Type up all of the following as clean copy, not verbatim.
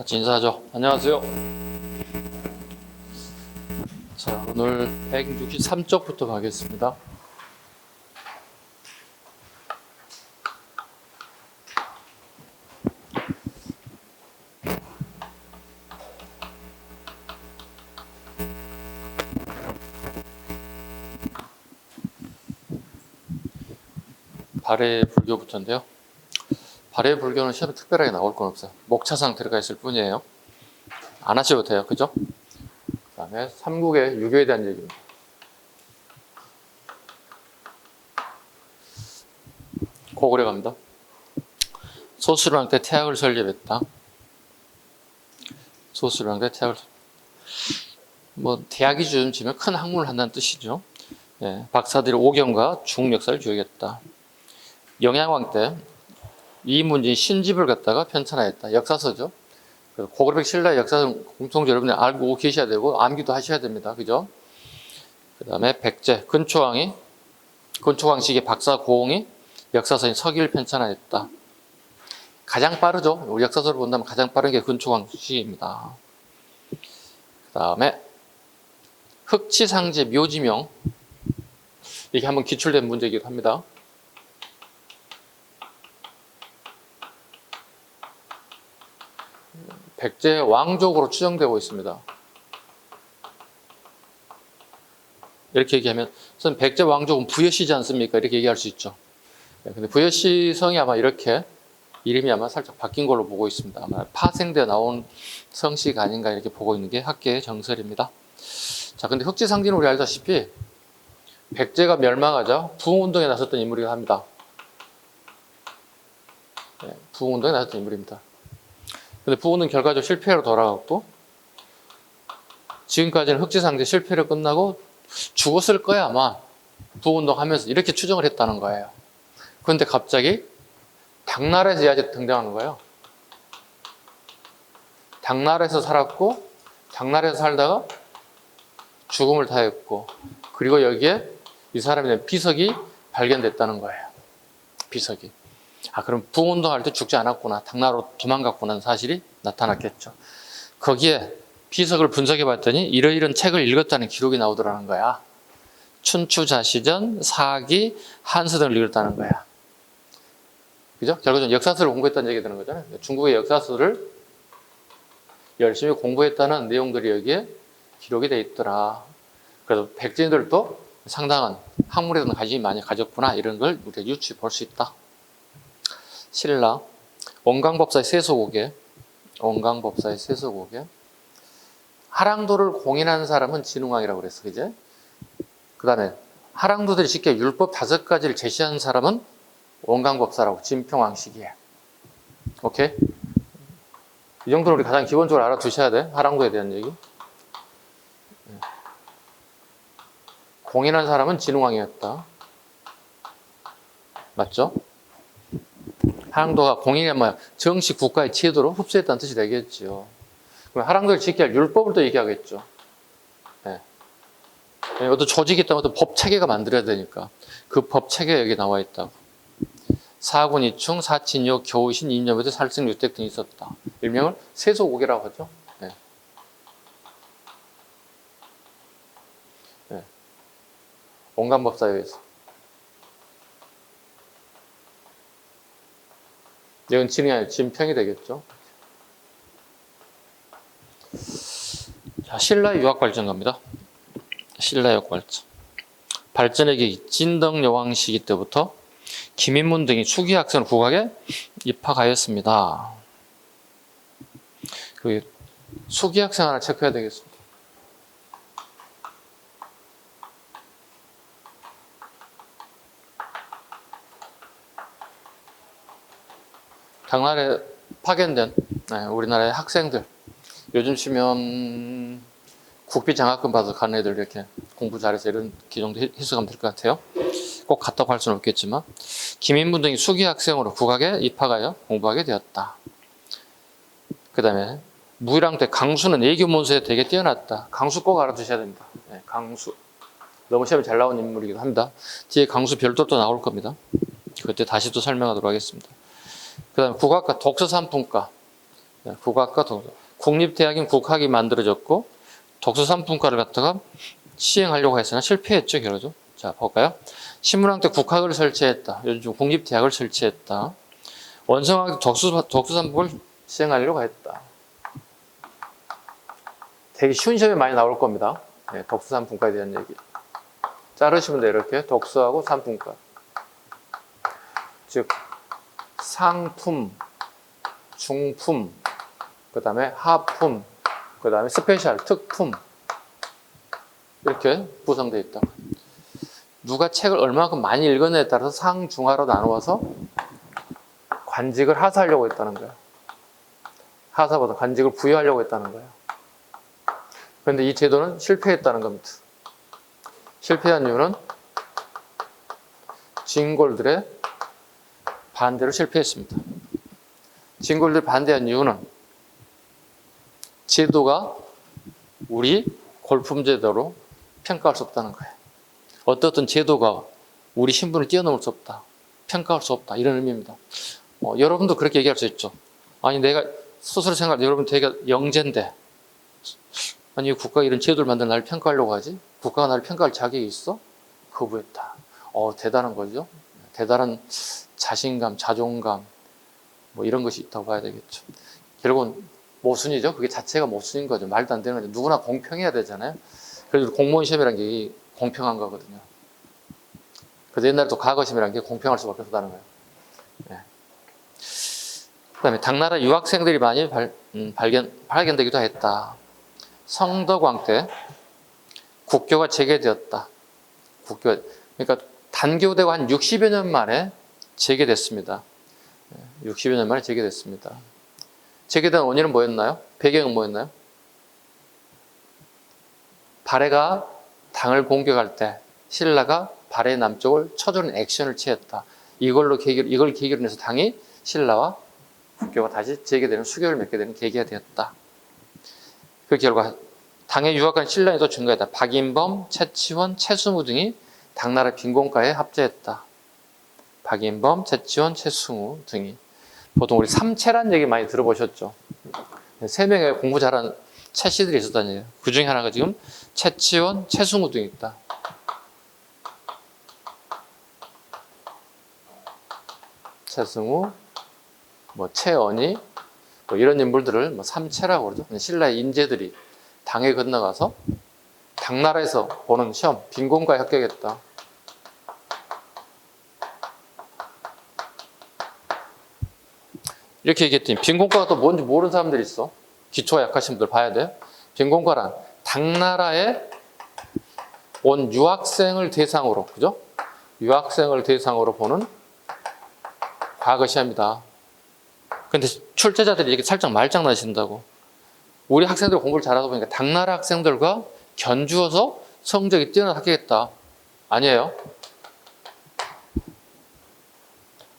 같이 인사하죠. 안녕하세요. 자, 오늘 163쪽부터 가겠습니다. 발해 불교부터인데요. 발해 불교는 시험에 특별하게 나올 건 없어요. 목차상 들어가 있을 뿐이에요. 안 하셔도 돼요. 그죠? 그 다음에 삼국의 유교에 대한 얘기입니다. 고구려 갑니다. 소수령 때 태학을 설립했다. 소수령 때 태학을 대학이 좀 지면 큰 학문을 한다는 뜻이죠. 예, 박사들이 오경과 중국 역사를 교육했다. 영양왕 때 이문진 신집을 갖다가 편찬하였다. 역사서죠. 고구려백 신라의 역사는 공통적으로 여러분이 알고 계셔야 되고 암기도 하셔야 됩니다. 그죠? 그 다음에 백제 근초광식의 박사 고홍이 역사서인 서기를 편찬하였다. 가장 빠르죠. 우리 역사서를 본다면 가장 빠른 게 근초광식입니다. 그 다음에 흑치상제 묘지명, 이게 한번 기출된 문제이기도 합니다. 백제 왕족으로 추정되고 있습니다. 이렇게 얘기하면 선생님 백제 왕족은 부여시지 않습니까? 이렇게 얘기할 수 있죠. 근데 부여시 성이 아마 이렇게 이름이 아마 살짝 바뀐 걸로 보고 있습니다. 아마 파생되어 나온 성씨가 아닌가 이렇게 보고 있는 게 학계의 정설입니다. 자, 근데 흑지상제는 우리 알다시피 백제가 멸망하자 부흥운동에 나섰던 인물이기도 합니다. 네, 부흥운동에 나섰던 인물입니다. 근데 부흥운동 결과적으로 실패로 돌아갔고 지금까지는 흑지상제 실패로 끝나고 죽었을 거야 아마 부흥운동 하면서 이렇게 추정을 했다는 거예요. 그런데 갑자기 당나라에서 이야기가 등장하는 거예요. 당나라에서 살았고 당나라에서 살다가 죽음을 다했고 그리고 여기에 이 사람에 대한 비석이 발견됐다는 거예요. 비석이. 그럼 부흥운동할 때 죽지 않았구나. 당나라로 도망갔구나 사실이 나타났겠죠. 거기에 비석을 분석해 봤더니 이러이런 책을 읽었다는 기록이 나오더라는 거야. 춘추자시전, 사기, 한서 등을 읽었다는 거야. 그죠? 결국은 역사서를 공부했다는 얘기가 되는 거잖아요. 중국의 역사서를 열심히 공부했다는 내용들이 여기에 기록이 돼 있더라. 그래서 백제인들도 상당한 학문에 대한 관심이 많이 가졌구나. 이런 걸 우리가 유추해 볼 수 있다. 신라, 원광법사의 세소고개, 하랑도를 공인한 사람은 진흥왕이라고 그랬어. 그제? 그 다음에 하랑도들이 쉽게 율법 5가지를 제시한 사람은 원광법사라고 진평왕식이에요. 오케이? 이 정도는 우리 가장 기본적으로 알아두셔야 돼. 하랑도에 대한 얘기. 공인한 사람은 진흥왕이었다. 맞죠? 하랑도가 공인이 뭐야? 정식 국가의 제도로 흡수했다는 뜻이 되겠죠. 그럼 하랑도를 지켜야 할 율법을 또 얘기하겠죠. 네. 어떤 조직이 있다면 어떤 법 체계가 만들어야 되니까 그 법 체계가 여기 나와 있다고. 사군 이충, 사친요, 교신, 인여부대, 살승, 유택 등이 있었다. 일명을 세소고개라고 하죠. 네. 네. 원광법사에 의해서. 이건 진이 아니라 진평이 되겠죠. 자, 신라의 유학 발전 갑니다. 신라의 유학 발전. 발전의 계기 진덕여왕 시기 때부터 김인문 등이 수기 학생을 국학에 입학하였습니다. 그 수기 학생 하나 체크해야 되겠습니다. 당나라에 파견된 우리나라의 학생들, 요즘 치면 국비 장학금 받아서 가는 애들 이렇게 공부 잘해서 이런 기정도 해석하면 될 것 같아요. 꼭 갔다고 할 수는 없겠지만 김인문 등이 수기 학생으로 국학에 입학하여 공부하게 되었다. 그 다음에 무일왕 때 강수는 애교 문서에 되게 뛰어났다. 강수 꼭 알아두셔야 됩니다. 네, 강수 너무 시험에 잘 나온 인물이기도 합니다. 뒤에 강수 별도도 나올 겁니다. 그때 다시 또 설명하도록 하겠습니다. 그 다음에 국악과 독서 3품과 국악과 국립대학인 국학이 만들어졌고 독서 3분과를 갖다가 시행하려고 했으나 실패했죠, 결과죠. 자, 볼까요? 신문학 때 국학을 설치했다. 요즘 국립대학을 설치했다. 원성학 때 독서 3분과를 시행하려고 했다. 되게 쉬운 시험에 많이 나올 겁니다. 네, 독서 3분과에 대한 얘기. 자르시면 돼요, 이렇게. 독서하고 3분과. 즉, 상품, 중품, 그 다음에 하품, 그 다음에 스페셜, 특품. 이렇게 구성되어 있다. 누가 책을 얼마만큼 많이 읽었냐에 따라서 상, 중하로 나누어서 관직을 하사하려고 했다는 거예요. 하사보다 관직을 부여하려고 했다는 거예요. 그런데 이 제도는 실패했다는 겁니다. 실패한 이유는 진골들의 반대로 실패했습니다. 진골들이 반대한 이유는 제도가 우리 골품제도로 평가할 수 없다는 거예요. 어떤 제도가 우리 신분을 뛰어넘을 수 없다. 평가할 수 없다. 이런 의미입니다. 여러분도 그렇게 얘기할 수 있죠. 아니 내가 스스로 생각할 여러분 되게 영재인데 아니 국가가 이런 제도를 만들어 나를 평가하려고 하지? 국가가 나를 평가할 자격이 있어? 거부했다. 대단한 거죠. 대단한 자신감, 자존감 뭐 이런 것이 있다고 봐야 되겠죠. 결국은 모순이죠. 그게 자체가 모순인 거죠. 말도 안 되는 거죠. 누구나 공평해야 되잖아요. 그래서 공무원 시험이라는 게 공평한 거거든요. 그래서 옛날에 또 과거 시험이라는 게 공평할 수밖에 없다는 거예요. 네. 그 다음에 당나라 유학생들이 많이 발견되기도 했다. 성덕왕 때 국교가 재개되었다. 그러니까 단교되고 한 60여 년 만에 재개됐습니다. 60여 년 만에 재개됐습니다. 재개된 원인은 뭐였나요? 배경은 뭐였나요? 발해가 당을 공격할 때 신라가 발해 남쪽을 쳐주는 액션을 취했다. 이걸 계기로 해서 당이 신라와 국교가 다시 재개되는 수교를 맺게 되는 계기가 되었다. 그 결과 당에 유학한 신라에도 증가했다. 박인범, 최치원, 최승우 등이 당나라 빈곤가에 합제했다. 박인범, 최치원, 최승우 등이. 보통 우리 삼채란 얘기 많이 들어보셨죠? 세 명의 공부 잘하는 최씨들이 있었다는 그 중에 하나가 지금 최치원, 최승우 등이 있다. 최승우, 최언이 이런 인물들을 삼채라고 그러죠. 신라의 인재들이 당에 건너가서 당나라에서 보는 시험, 빈곤과에 합격했다. 이렇게 얘기했더니 빈곤과가 또 뭔지 모르는 사람들이 있어. 기초가 약하신 분들 봐야 돼요. 빈곤과란 당나라에 온 유학생을 대상으로, 그죠? 유학생을 대상으로 보는 과거 시험이다. 근데 출제자들이 이렇게 살짝 말장난하신다고. 우리 학생들 공부를 잘하다 보니까 당나라 학생들과 견주어서 성적이 뛰어나게 합격했다. 아니에요.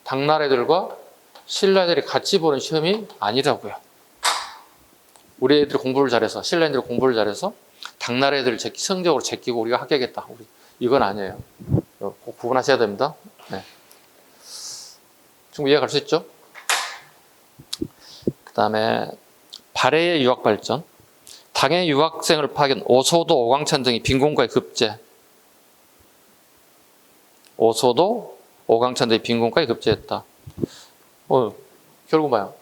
당나라 애들과 신라 애들이 같이 보는 시험이 아니라고요. 우리 애들이 공부를 잘해서, 신라 애들이 공부를 잘해서 당나라 애들을 성적으로 제끼고 우리가 합격했다. 이건 아니에요. 꼭 구분하셔야 됩니다. 네. 충분히 이해가 갈 수 있죠? 그 다음에 발해의 유학 발전, 당의 유학생을 파견, 오소도, 오광천 등이 빈곤과에 급제. 오소도, 오광천 등이 빈곤과에 급제했다. 결국 뭐야?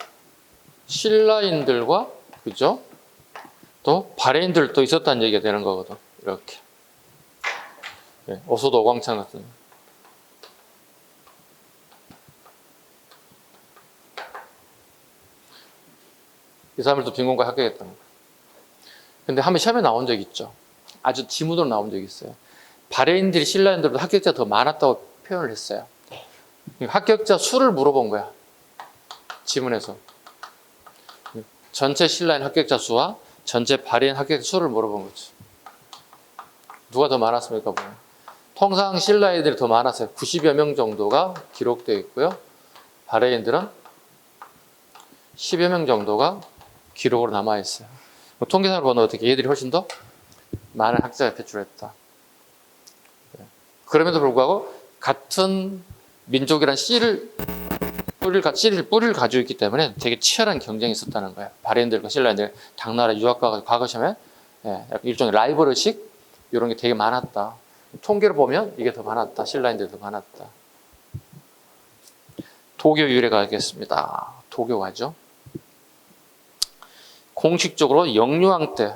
신라인들과, 그죠? 또 발해인들도 있었다는 얘기가 되는 거거든. 이렇게. 네, 오소도, 오광천 같은. 이 사람들도 빈곤과에 합격했다는 거야. 근데 한번 시험에 나온 적이 있죠. 아주 지문으로 나온 적이 있어요. 발해인들이 신라인들보다 합격자가 더 많았다고 표현을 했어요. 합격자 수를 물어본 거야. 지문에서. 전체 신라인 합격자 수와 전체 발해인 합격자 수를 물어본 거죠. 누가 더 많았습니까? 통상 신라인들이 더 많았어요. 90여 명 정도가 기록되어 있고요. 발해인들은 10여 명 정도가 기록으로 남아있어요. 통계상으로 보면 어떻게 얘들이 훨씬 더 많은 학자가 배출했다. 그럼에도 불구하고 같은 민족이란 씨를 뿌리를 가지고 있기 때문에 되게 치열한 경쟁이 있었다는 거예요. 바레인들과 신라인들, 당나라 유학가가 과거 시험에 일종의 라이벌의식 이런 게 되게 많았다. 통계를 보면 이게 더 많았다. 신라인들이 더 많았다. 도교 유래 가겠습니다. 도교 가죠. 공식적으로 영유왕 때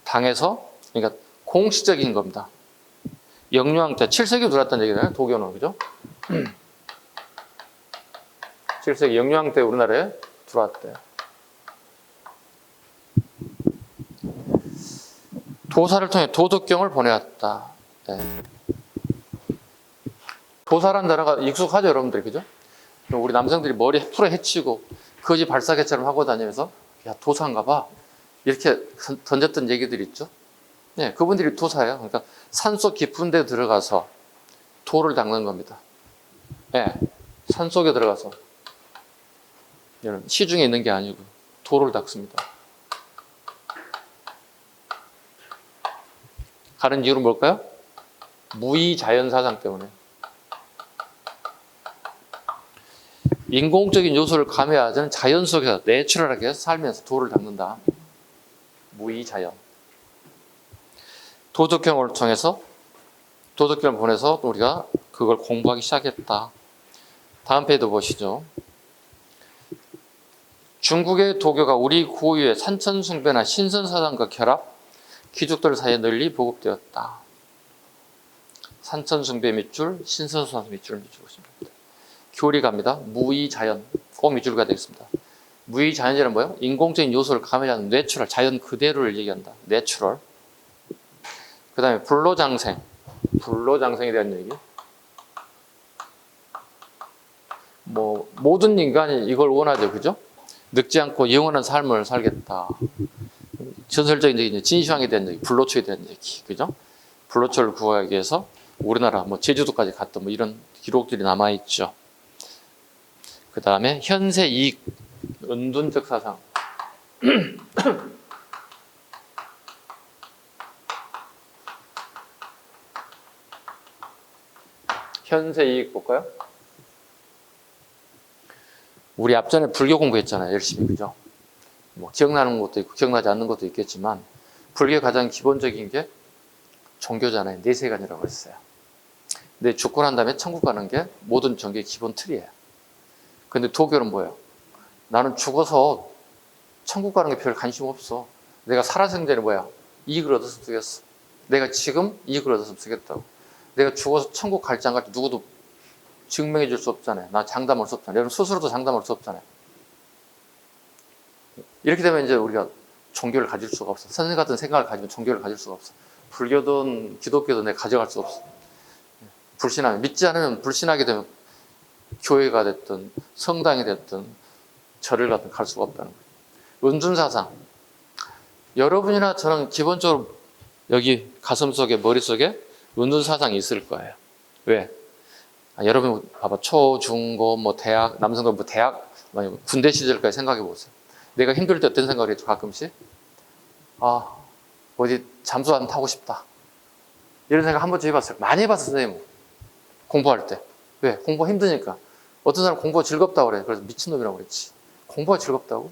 당에서, 그러니까 공식적인 겁니다. 영유왕 때 7세기 들어왔다는 얘기잖아요. 도교는, 그죠? 7세기 영유왕 때 우리나라에 들어왔대요. 도사를 통해 도덕경을 보내왔다. 네. 도사라는 단어가 익숙하죠, 여러분들, 그죠? 우리 남성들이 머리 풀어 헤치고 거지 발사계처럼 하고 다니면서 야, 도사인가 봐 이렇게 던졌던 얘기들 있죠. 네, 그분들이 도사예요. 그러니까 산속 깊은 데 들어가서 돌을 닦는 겁니다. 네, 산속에 들어가서 시중에 있는 게 아니고 돌을 닦습니다. 가는 이유는 뭘까요? 무의자연사상 때문에. 인공적인 요소를 가미하지 않은 자연 속에서 내추럴하게 살면서 돌을 닦는다. 무의자연. 도덕경을 통해서, 도덕경을 보내서 우리가 그걸 공부하기 시작했다. 다음 페이지 보시죠. 중국의 도교가 우리 고유의 산천숭배나 신선사상과 결합, 귀족들 사이에 널리 보급되었다. 산천숭배 밑줄, 신선사상 밑줄 보시면 됩니다. 교리 갑니다. 무의자연, 꼭 밑줄가 되겠습니다. 무의자연이란 뭐예요? 인공적인 요소를 가미하는 내추럴, 자연 그대로를 얘기한다. 내추럴. 그 다음에 불로장생, 불로장생에 대한 얘기. 뭐 모든 인간이 이걸 원하죠, 그죠? 늙지 않고 영원한 삶을 살겠다. 전설적인 얘기, 진시황에 대한 얘기, 불로초에 대한 얘기, 그죠? 불로초를 구하기 위해서 우리나라, 뭐 제주도까지 갔던 뭐 이런 기록들이 남아 있죠. 그 다음에 현세 이익, 은둔적 사상. 현세 이익 볼까요? 우리 앞전에 불교 공부했잖아요, 열심히, 그죠? 뭐 기억나는 것도 있고 기억나지 않는 것도 있겠지만 불교의 가장 기본적인 게 종교잖아요. 내세관이라고 했어요. 근데 죽고 난 다음에 천국 가는 게 모든 종교의 기본 틀이에요. 근데 도교는 뭐예요? 나는 죽어서 천국 가는 게 별 관심 없어. 내가 살아생전에 뭐야? 이익을 얻어서 쓰겠어. 내가 지금 이익을 얻어서 쓰겠다고. 내가 죽어서 천국 갈지 안 갈지 누구도 증명해 줄 수 없잖아요. 나 장담할 수 없잖아요. 여러분 스스로도 장담할 수 없잖아요. 이렇게 되면 이제 우리가 종교를 가질 수가 없어. 선생 같은 생각을 가지면 종교를 가질 수가 없어. 불교든 기독교든 내가 가져갈 수 없어. 불신하면, 믿지 않으면 불신하게 되면 교회가 됐든 성당이 됐든 절을 가든 갈 수가 없다는 거예요. 은둔사상. 여러분이나 저는 기본적으로 여기 가슴속에, 머릿속에 은둔사상이 있을 거예요. 왜? 여러분 봐봐. 초, 중, 고, 뭐 대학, 남성들 뭐 대학, 군대 시절까지 생각해 보세요. 내가 힘들 때 어떤 생각을 했죠, 가끔씩? 어디 잠수 안 타고 싶다. 이런 생각 한 번쯤 해봤어요. 많이 해봤어요, 선생님. 공부할 때. 왜? 공부가 힘드니까. 어떤 사람 공부가 즐겁다고 그래. 그래서 미친놈이라고 그랬지. 공부가 즐겁다고?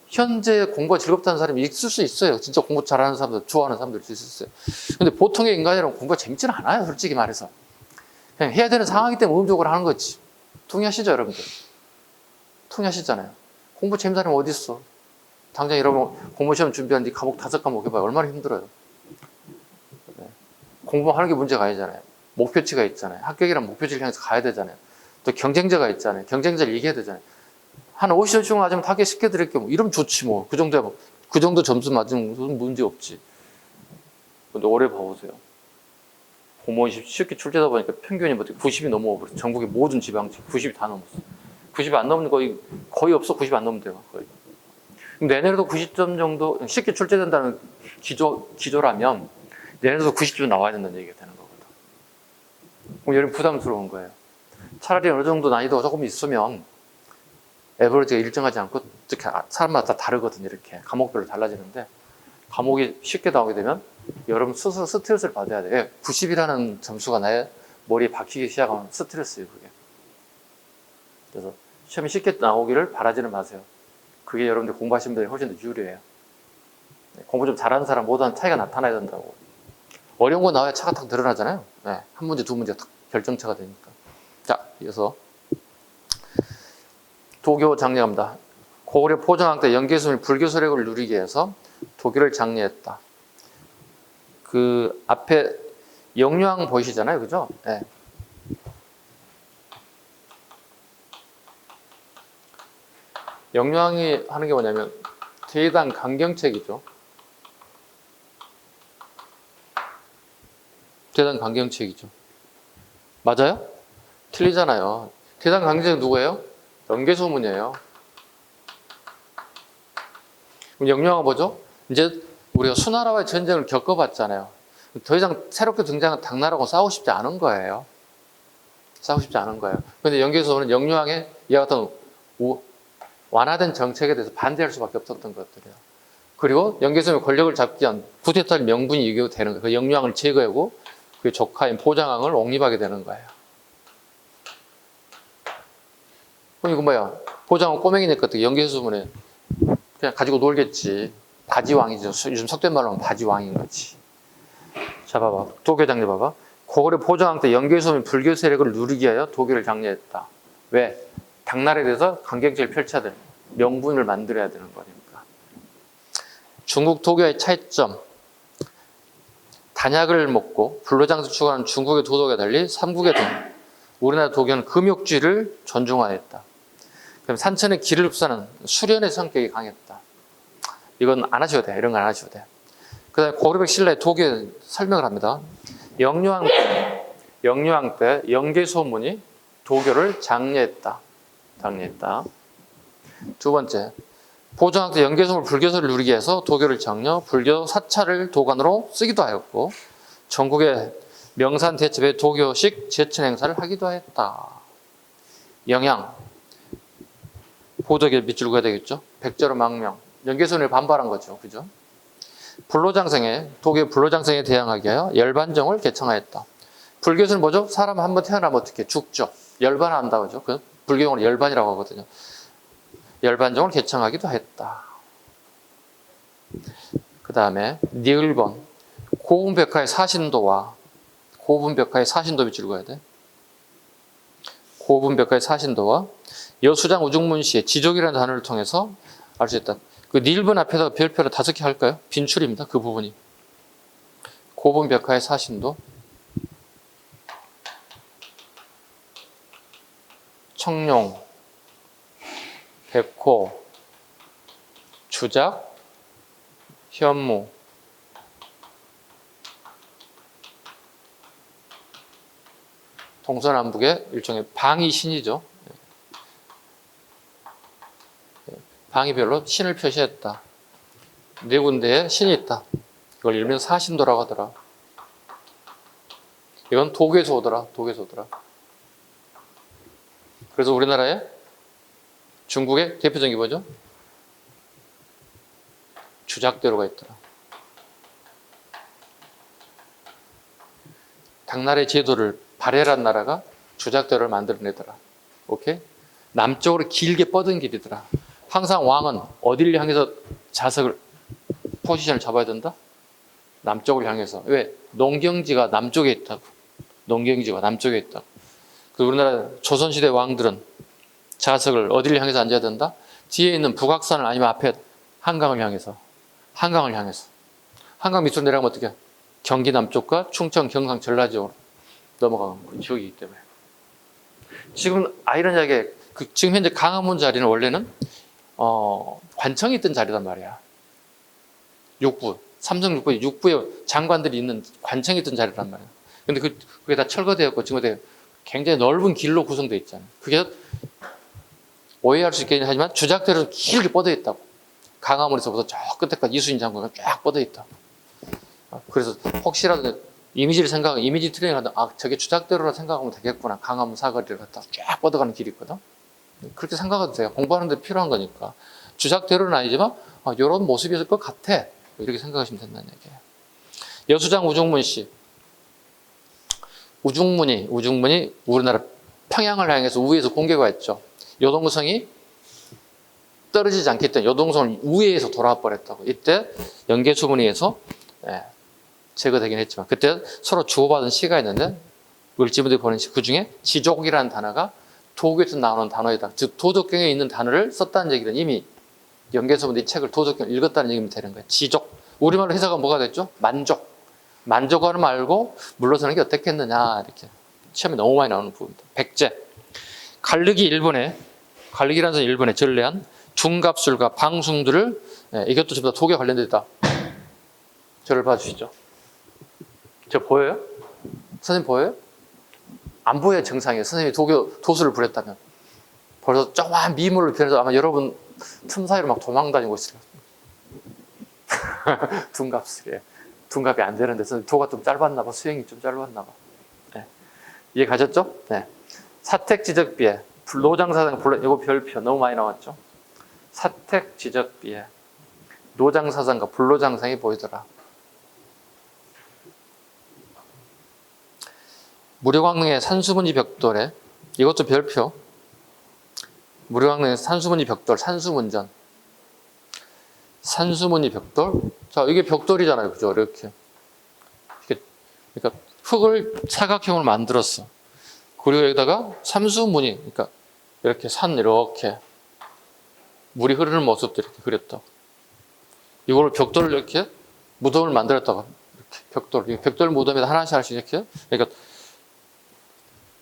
현재 공부가 즐겁다는 사람이 있을 수 있어요. 진짜 공부 잘하는 사람들, 좋아하는 사람들 있을 수 있어요. 근데 보통의 인간이라면 공부가 재밌지는 않아요, 솔직히 말해서. 그냥 해야 되는 상황이기 때문에 의무적으로 하는 거지. 동의하시죠, 여러분들? 동의하시잖아요. 공부 재밌는 사람이 어디 있어? 당장 여러분 공무시험 준비하는데 과목 5과목 해봐요. 얼마나 힘들어요. 네. 공부하는 게 문제가 아니잖아요. 목표치가 있잖아요. 합격이란 목표치를 향해서 가야 되잖아요. 또 경쟁자가 있잖아요. 경쟁자를 이겨야 되잖아요. 한 50점 맞으면 타겟 쉽게 드릴게요. 뭐 이러면 좋지 뭐. 그 정도야 뭐. 그 정도 점수 맞으면 문제 없지. 근데 올해 봐보세요. 공무원 쉽게 출제다 보니까 평균이 뭐 90이 넘어버려. 전국의 모든 지방직 90이 다 넘었어. 90이 안 넘는 거의 없어. 90이 안 넘으면 돼요. 거의. 내년에도 90점 정도 쉽게 출제된다는 기조라면 내년에도 90점 나와야 된다는 얘기가 되는 거거든. 그럼 여러분 부담스러운 거예요. 차라리 어느 정도 난이도가 조금 있으면 에버리지가 일정하지 않고 사람마다 다 다르거든요. 이렇게 과목별로 달라지는데 과목이 쉽게 나오게 되면 여러분 스스로 스트레스를 받아야 돼요. 90이라는 점수가 나의 머리에 박히기 시작하면 스트레스예요, 그게. 그래서 시험이 쉽게 나오기를 바라지는 마세요. 그게 여러분들 공부하시는 분들이 훨씬 더 유리해요. 공부 좀 잘하는 사람 모두 차이가 나타나야 된다고. 어려운 거 나와야 차가 딱 늘어나잖아요. 네, 한 문제, 두 문제 딱 결정차가 되니까. 자, 이어서 도교 장려합니다. 고구려 포정왕 때 연개수문이 불교 세력을 누리기 위해서 도교를 장려했다. 그 앞에 영유왕 보이시잖아요, 그죠? 네. 영유왕이 하는 게 뭐냐면 대당 강경책이죠. 대당 강경책이죠. 맞아요? 틀리잖아요. 대당 강경책 누구예요? 연개소문이에요. 그럼 영유왕은 뭐죠? 이제 우리가 수나라와의 전쟁을 겪어봤잖아요. 더 이상 새롭게 등장한 당나라하고 싸우고 싶지 않은 거예요. 싸우고 싶지 않은 거예요. 그런데 연개소문은 영유왕의 이와 같은 완화된 정책에 대해서 반대할 수밖에 없었던 것들이에요. 그리고 연개소문이 권력을 잡기 위한 쿠데타를 명분이 이게 되는 거예요. 그 영유왕을 제거하고 그 조카인 포장왕을 옹립하게 되는 거예요. 그럼 이거 뭐야? 포장왕 꼬맹이니까 어떻게 연개소문에 그냥 가지고 놀겠지. 바지왕이죠. 요즘 속된 말로 하면 바지왕인 거지. 자, 봐봐. 도교 장려 봐봐. 고구려 포정왕 때 연개소문이 불교 세력을 누리기 위하여 도교를 장려했다. 왜? 당나라에 대해서 강경책을 펼쳐야 되는 명분을 만들어야 되는 거니까. 중국 도교의 차이점. 단약을 먹고 불로장수 추구하는 중국의 도덕에 달리 삼국의 돈, 우리나라 도교는 금욕주의를 존중하였다. 그럼 산천의 기를 흡수하는 수련의 성격이 강했다. 이건 안 하셔도 돼. 이런 건 안 하셔도 돼. 그 다음에 고려백 신라의 도교 설명을 합니다. 영유왕 때 연개소문이 도교를 장려했다. 두 번째, 포정왕 때 연개소문 불교서를 누리기 위해서 도교를 장려, 불교 사찰을 도관으로 쓰기도 하였고 전국의 명산 대첩에 도교식 제천 행사를 하기도 했다. 영양, 보덕에 밑줄 그어야 되겠죠. 백제로 망명, 연개소문에 반발한 거죠. 그죠? 불로장생에, 도교 불로장생에 대항하기 위하여 열반정을 개창하였다. 불교에서는 뭐죠? 사람 한번 태어나면 어떻게 죽죠. 열반한다고 하죠. 그 불교용어로 열반이라고 하거든요. 열반정을 개창하기도 했다. 그 다음에 니을번, 고분벽화의 사신도와 고분벽화의 사신도 밑줄 그어야 돼. 고분벽화의 사신도와 여수장 우중문시의 지족이라는 단어를 통해서 알 수 있다. 그 니을번 앞에다 별표를 5개 할까요? 빈출입니다. 그 부분이. 고분벽화의 사신도, 청룡, 백호, 주작, 현무, 동서남북의 일종의 방위신이죠. 방위별로 신을 표시했다. 네 군데에 신이 있다. 이걸 일명 사신도라고 하더라. 이건 도교에서 오더라. 그래서 우리나라에 중국의 대표적인 게 뭐죠? 주작대로가 있더라. 당나라의 제도를 발해란 나라가 주작대로를 만들어내더라. 오케이? 남쪽으로 길게 뻗은 길이더라. 항상 왕은 어디를 향해서 자석을 포지션을 잡아야 된다? 남쪽을 향해서. 왜? 농경지가 남쪽에 있다고. 그 우리나라 조선시대 왕들은 자석을 어디를 향해서 앉아야 된다? 뒤에 있는 북악산을 아니면 앞에 한강을 향해서. 한강 밑으로 내려가면 어떻게? 경기 남쪽과 충청, 경상, 전라 지역으로 넘어가는 그 지역이기 때문에. 지금 아이러니하게 지금 현재 강화문 자리는 원래는 관청이 있던 자리란 말이야. 육부, 삼성 육부에 장관들이 있는 관청이 있던 자리란 말이야. 근데 그게 다 철거되었고 증거되어 굉장히 넓은 길로 구성되어 있잖아요. 그게 오해할 수 있긴 하지만 주작대로 길게 뻗어 있다고. 강화문에서부터 저 끝에까지 이수인 장군가 쫙 뻗어 있다고. 그래서 혹시라도 이미지 트레이닝 하다 저게 주작대로라 생각하면 되겠구나. 강화문 사거리를 갖다 쫙 뻗어가는 길이 있거든. 그렇게 생각해도 돼요. 공부하는 데 필요한 거니까. 주작대로는 아니지만 이런 모습이었을 것 같아. 이렇게 생각하시면 된다는 얘기예요. 여수장 우중문씨. 우중문이 우리나라 평양을 향해서 우에서 공격을 했죠. 요동성이 떨어지지 않기 때문에 요동성을 우회해서 돌아와 버렸다고. 이때 연계수분위에서 제거되긴 했지만 그때 서로 주고받은 시가 있는데 을지문들이 보는 시, 그중에 지족이라는 단어가 도교에서 나오는 단어이다. 즉 도덕경에 있는 단어를 썼다는 얘기는 이미 연계수분들이 책을 도덕경을 읽었다는 얘기면 되는 거예요. 지족. 우리말로 해석은 뭐가 됐죠? 만족. 만족하는 말고 물러서는 게 어떻겠느냐 이렇게 시험에 너무 많이 나오는 부분입니다. 백제. 갈르기라는 사람이 일본에 전래한 중갑술과 방숭들을 이것도 전부 다 도교 관련되어 있다. 저를 봐주시죠. 저 보여요? 선생님 보여요? 안 보여야 정상이에요. 선생님이 도수를 부렸다면. 벌써 조그만 미물을 변해서 아마 여러분 틈 사이로 막 도망다니고 있어요. 둔갑술이에요. 둔갑이 안 되는데 선생님 도가 좀 짧았나 봐. 수행이 좀 짧았나 봐. 네. 이해 가셨죠? 네. 사택지적비에 노장사상 이거 별표 너무 많이 나왔죠? 사택지적비에 노장사상과 불노장상이 보이더라. 무료광릉의 산수문이 벽돌에 이것도 별표. 무료광릉의 산수문이 벽돌, 산수문전. 산수문이 벽돌. 자, 이게 벽돌이잖아요. 그죠? 이렇게. 그러니까 흙을 사각형으로 만들었어. 그리고 여기다가 삼수문이, 그러니까 이렇게 산 이렇게 물이 흐르는 모습도 이렇게 그렸다. 이걸 벽돌을 이렇게 무덤을 만들었다가 이렇게 벽돌 무덤에다 하나씩 이렇게. 그러니까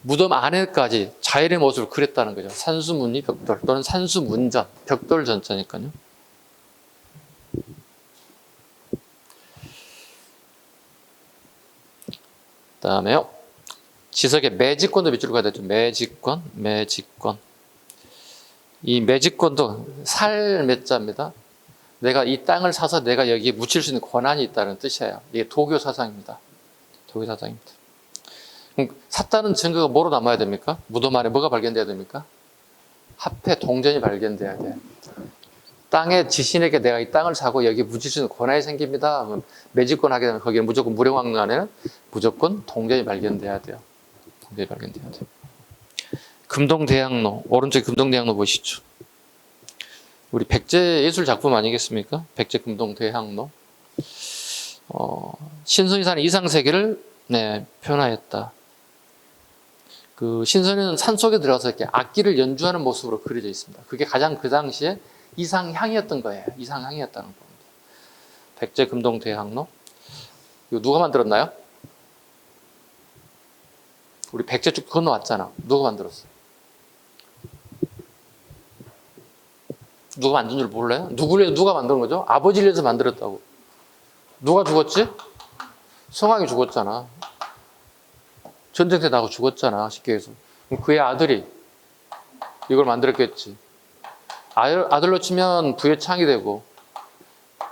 무덤 안에까지 자연의 모습을 그렸다는 거죠. 산수문이 벽돌 또는 산수문전, 벽돌 전자니까요. 그다음에요. 지석의 매직권도 밑줄로 가야 되죠. 매직권. 이 매직권도 살 매자입니다. 내가 이 땅을 사서 내가 여기에 묻힐 수 있는 권한이 있다는 뜻이에요. 이게 도교 사상입니다. 도교 사상입니다. 그럼 샀다는 증거가 뭐로 남아야 됩니까? 무덤 안에 뭐가 발견돼야 됩니까? 합해 동전이 발견돼야 돼. 땅에 지신에게 내가 이 땅을 사고 여기 묻힐 수 있는 권한이 생깁니다. 그럼 매직권 하게 되면 거기는 무조건 무령왕릉 안에는 무조건 동전이 발견돼야 돼요. 동전이 발견돼야 돼요. 금동대학로, 오른쪽에 금동대학로 보시죠. 우리 백제 예술 작품 아니겠습니까? 백제 금동대학로. 신선이 사는 이상세계를 표현하였다. 그 신선이는 산속에 들어가서 이렇게 악기를 연주하는 모습으로 그려져 있습니다. 그게 가장 그 당시에 이상향이었던 거예요. 이상향이었다는 겁니다. 백제 금동대학로. 이거 누가 만들었나요? 우리 백제 쭉 건너왔잖아. 누가 만들었어? 누가 만든 줄 몰라요? 누구를 위해서 누가 만든 거죠? 아버지를 위해서 만들었다고. 누가 죽었지? 성왕이 죽었잖아. 전쟁 때 나고 죽었잖아. 쉽게 해서. 그럼 그의 아들이 이걸 만들었겠지. 아들로 치면 부의 창이 되고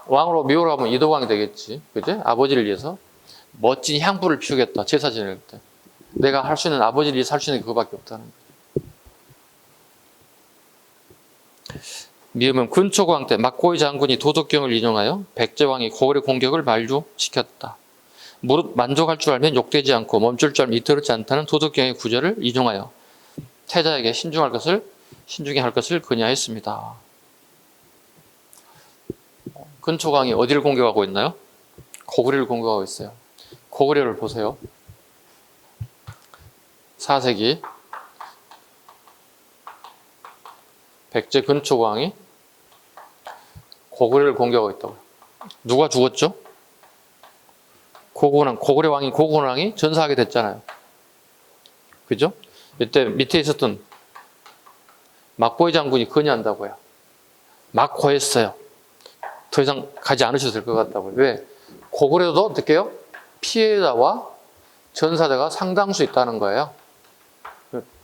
왕으로 미호로 하면 이도왕이 되겠지. 그지? 아버지를 위해서 멋진 향부를 피우겠다. 제사 지낼 때. 내가 할 수 있는 아버지를 위해서 할 수 있는 게 그거밖에 없다는 거죠. 미음은 근초광 때 막고이 장군이 도덕경을 인용하여 백제왕이 고구려 공격을 만류시켰다. 무릇 만족할 줄 알면 욕되지 않고 멈출 줄 알면 이토록 않다는 도덕경의 구절을 인용하여 태자에게 신중히 할 것을 권하였습니다. 근초광이 어디를 공격하고 있나요? 고구려를 공격하고 있어요. 고구려를 보세요. 4세기 백제 근초광이 고구려를 공격하고 있다고요. 누가 죽었죠? 고구려 왕이 고구려왕이 전사하게 됐잖아요. 그죠? 이때 밑에 있었던 막고이 장군이 건의한다고요. 막 고했어요. 더 이상 가지 않으셔도 될 것 같다고요. 왜? 고구려도 어떻게요? 피해자와 전사자가 상당수 있다는 거예요.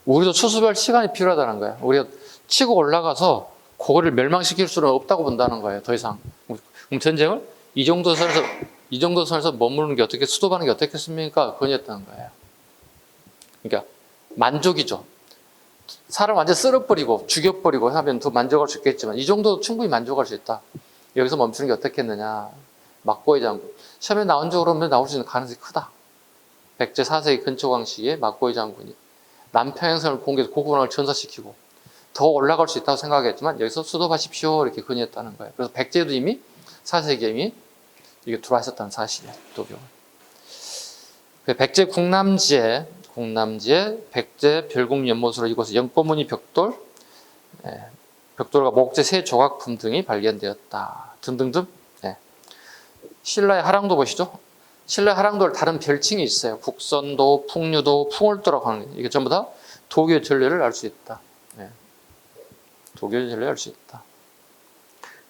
우리도 수습할 시간이 필요하다는 거예요. 우리가 치고 올라가서 고구려를 멸망시킬 수는 없다고 본다는 거예요. 더 이상. 그럼 전쟁을 이 정도 선에서 머무르는 게 어떻게, 수도하는 게 어떻겠습니까? 건의했다는 거예요. 그러니까 만족이죠. 사람 완전 쓸어버리고 죽여버리고 하면 더 만족할 수 있겠지만 이 정도 충분히 만족할 수 있다. 여기서 멈추는 게 어떻겠느냐. 막고이 장군. 시험에 나온 적으로 보면 나올 수 있는 가능성이 크다. 백제 4세기 근초광 시기에 막고이 장군이 남평행선을 공개해서 고구려를 전사시키고 더 올라갈 수 있다고 생각했지만 여기서 수도하십시오 이렇게 건의했다는 거예요. 그래서 백제도 이미 4세기에 이미 이게 들어왔었다는 사실이에요. 도교가. 백제 궁남지에 백제 별궁연못으로 이곳에 연꽃무늬 벽돌, 벽돌과 목재 세 조각품 등이 발견되었다. 등등등. 신라의 하랑도 보시죠. 신라의 하랑도를 다른 별칭이 있어요. 국선도, 풍류도, 풍월도라고 하는 게 이게 전부 다 도교의 전례를 알 수 있다. 도교의 전례를 알 수 있다.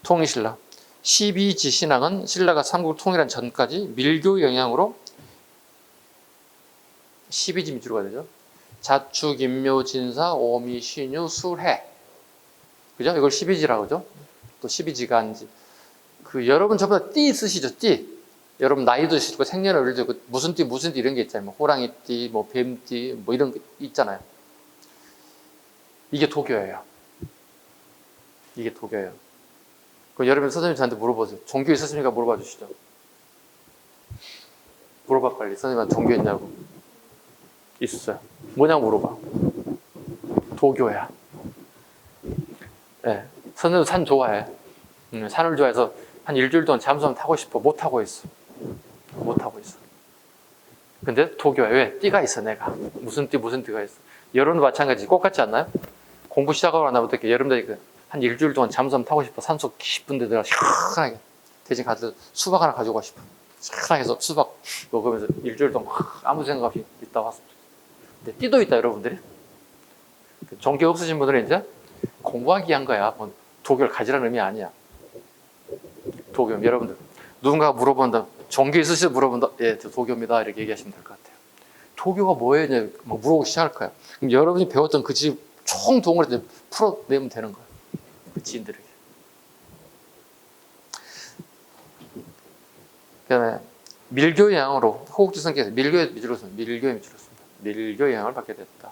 통일신라 12지 신앙은 신라가 삼국 통일한 전까지 밀교 영향으로 12지 밑으로 가야 되죠. 자추, 김묘, 진사, 오미, 신유, 술해. 그죠? 이걸 12지라고 하죠. 또 12지가 아닌지. 여러분 전부 다 띠 쓰시죠, 띠. 여러분 나이도 있고 생년월일도 있고 무슨 띠 이런 게 있잖아요. 뭐 호랑이띠, 뭐 뱀띠, 뭐 이런 거 있잖아요. 이게 도교예요. 이게 도교예요. 여러분 선생님 저한테 물어보세요. 종교 있었습니까? 물어봐 주시죠. 물어봐 빨리. 선생님한테 종교 있냐고. 있어요. 뭐냐고 물어봐. 도교야. 선생님 산 좋아해. 산을 좋아해서 한 일주일 동안 잠수함 타고 싶어. 못 타고 있어. 근데 도교야. 왜? 띠가 있어 내가. 무슨 띠가 있어. 여러분도 마찬가지. 똑같지 않나요? 공부 시작하고 나부터 여러분들 한 일주일 동안 잠수함 타고 싶어. 산속 깊은 데 들어가 시원하게. 대신 가서 수박 하나 가지고 가 싶어. 시원하게 해서 수박 먹으면서 일주일 동안 아무 생각 없이 있다 왔어. 근데 띠도 있다 여러분들이. 종교 없으신 분들은 이제 공부하기 위한 거야. 뭐 도교를 가지라는 의미 아니야. 도교 여러분들 누군가가 물어본다. 종교 있으시죠? 물어본다. 예, 저 도교입니다. 이렇게 얘기하시면 될 것 같아요. 도교가 뭐예요? 막 물어보기 시작할 거야. 그럼 여러분이 배웠던 그 집 총 동원해서 풀어내면 되는 거예요. 그 지인들에게. 그다음에 밀교 영향으로 호국주 성격에서 밀교의 밑으로습니다. 밀교 영향을 받게 됐다.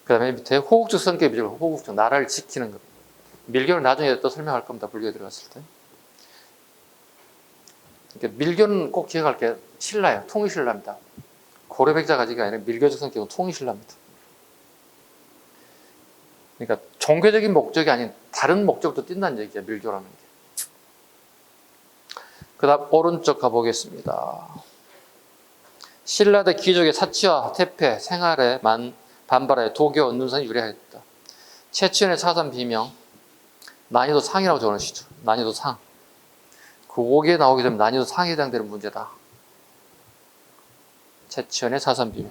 그 다음에 밑에 호국주 성격의 밑으로 호국주 나라를 지키는 것. 밀교는 나중에 또 설명할 겁니다. 불교에 들어갔을 때. 그러니까 밀교는 꼭 기억할 게 신라예요. 통일신라입니다. 고려백자 가지가 아니라 밀교적 성격은 통일신라입니다. 그러니까 종교적인 목적이 아닌 다른 목적도 띈다는 얘기죠. 밀교라는 게. 그 다음 오른쪽 가보겠습니다. 신라대 귀족의 사치와 태폐, 생활에 반발하여 도교 언둔선이 유리하였다. 최치원의 사선 비명, 난이도 상이라고 적어놓으시죠. 난이도 상. 그 5개 나오게 되면 난이도 상에 해당되는 문제다. 최치원의 사선 비명.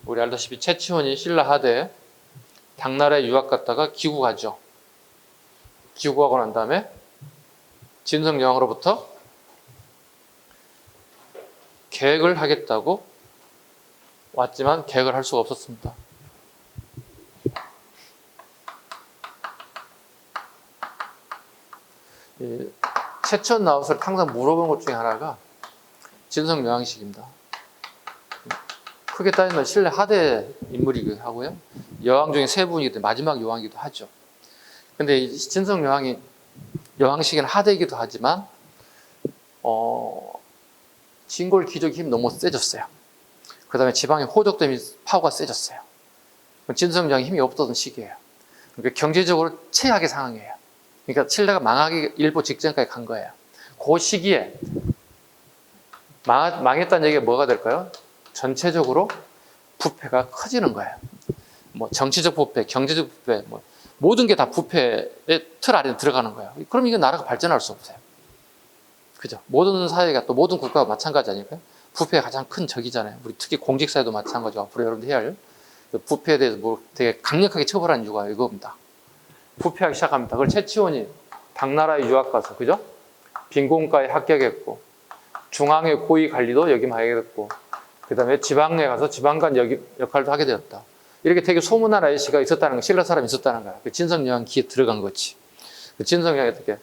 우리 알다시피 최치원이 신라 하대에 당나라에 유학 갔다가 귀국하죠. 귀국하고 난 다음에 진성여왕으로부터 계획을 하겠다고 왔지만 계획을 할 수가 없었습니다. 최천 나웃을 항상 물어본 것 중에 하나가 진성여왕식입니다. 크게 따지면 신라 하대 인물이기도 하고요. 여왕 중에 세 분이기 때문에 마지막 여왕이기도 하죠. 근데 진성여왕이 여왕식은 하대이기도 하지만 진골 귀족의 힘이 너무 세졌어요. 그 다음에 지방의 호족됨이 파워가 세졌어요. 진성여왕이 힘이 없었던 시기예요. 그러니까 경제적으로 최악의 상황이에요. 그러니까 신라가 망하기 일보 직전까지 간 거예요. 그 시기에 망했다는 얘기가 뭐가 될까요? 전체적으로 부패가 커지는 거예요. 뭐 정치적 부패, 경제적 부패, 뭐 모든 게 다 부패의 틀 아래에 들어가는 거예요. 그럼 이게 나라가 발전할 수 없어요. 그죠? 모든 사회가 또 모든 국가가 마찬가지 아닐까요? 부패가 가장 큰 적이잖아요. 우리 특히 공직사회도 마찬가지고 앞으로 여러분들 해야 할 부패에 대해서 뭐 되게 강력하게 처벌하는 이유가 이겁니다. 부패하기 시작합니다. 그걸 최치원이 당나라에 유학 가서, 그죠? 빈곤과에 합격했고, 중앙의 고위 관리도 역임하게 됐고, 그 다음에 지방에 가서 지방관 역할도 하게 되었다. 이렇게 되게 소문난 아저씨가 있었다는 거, 신라 사람이 있었다는 거야. 그 진성여왕 귀에 들어간 거지. 그 진성여왕이 어떻게,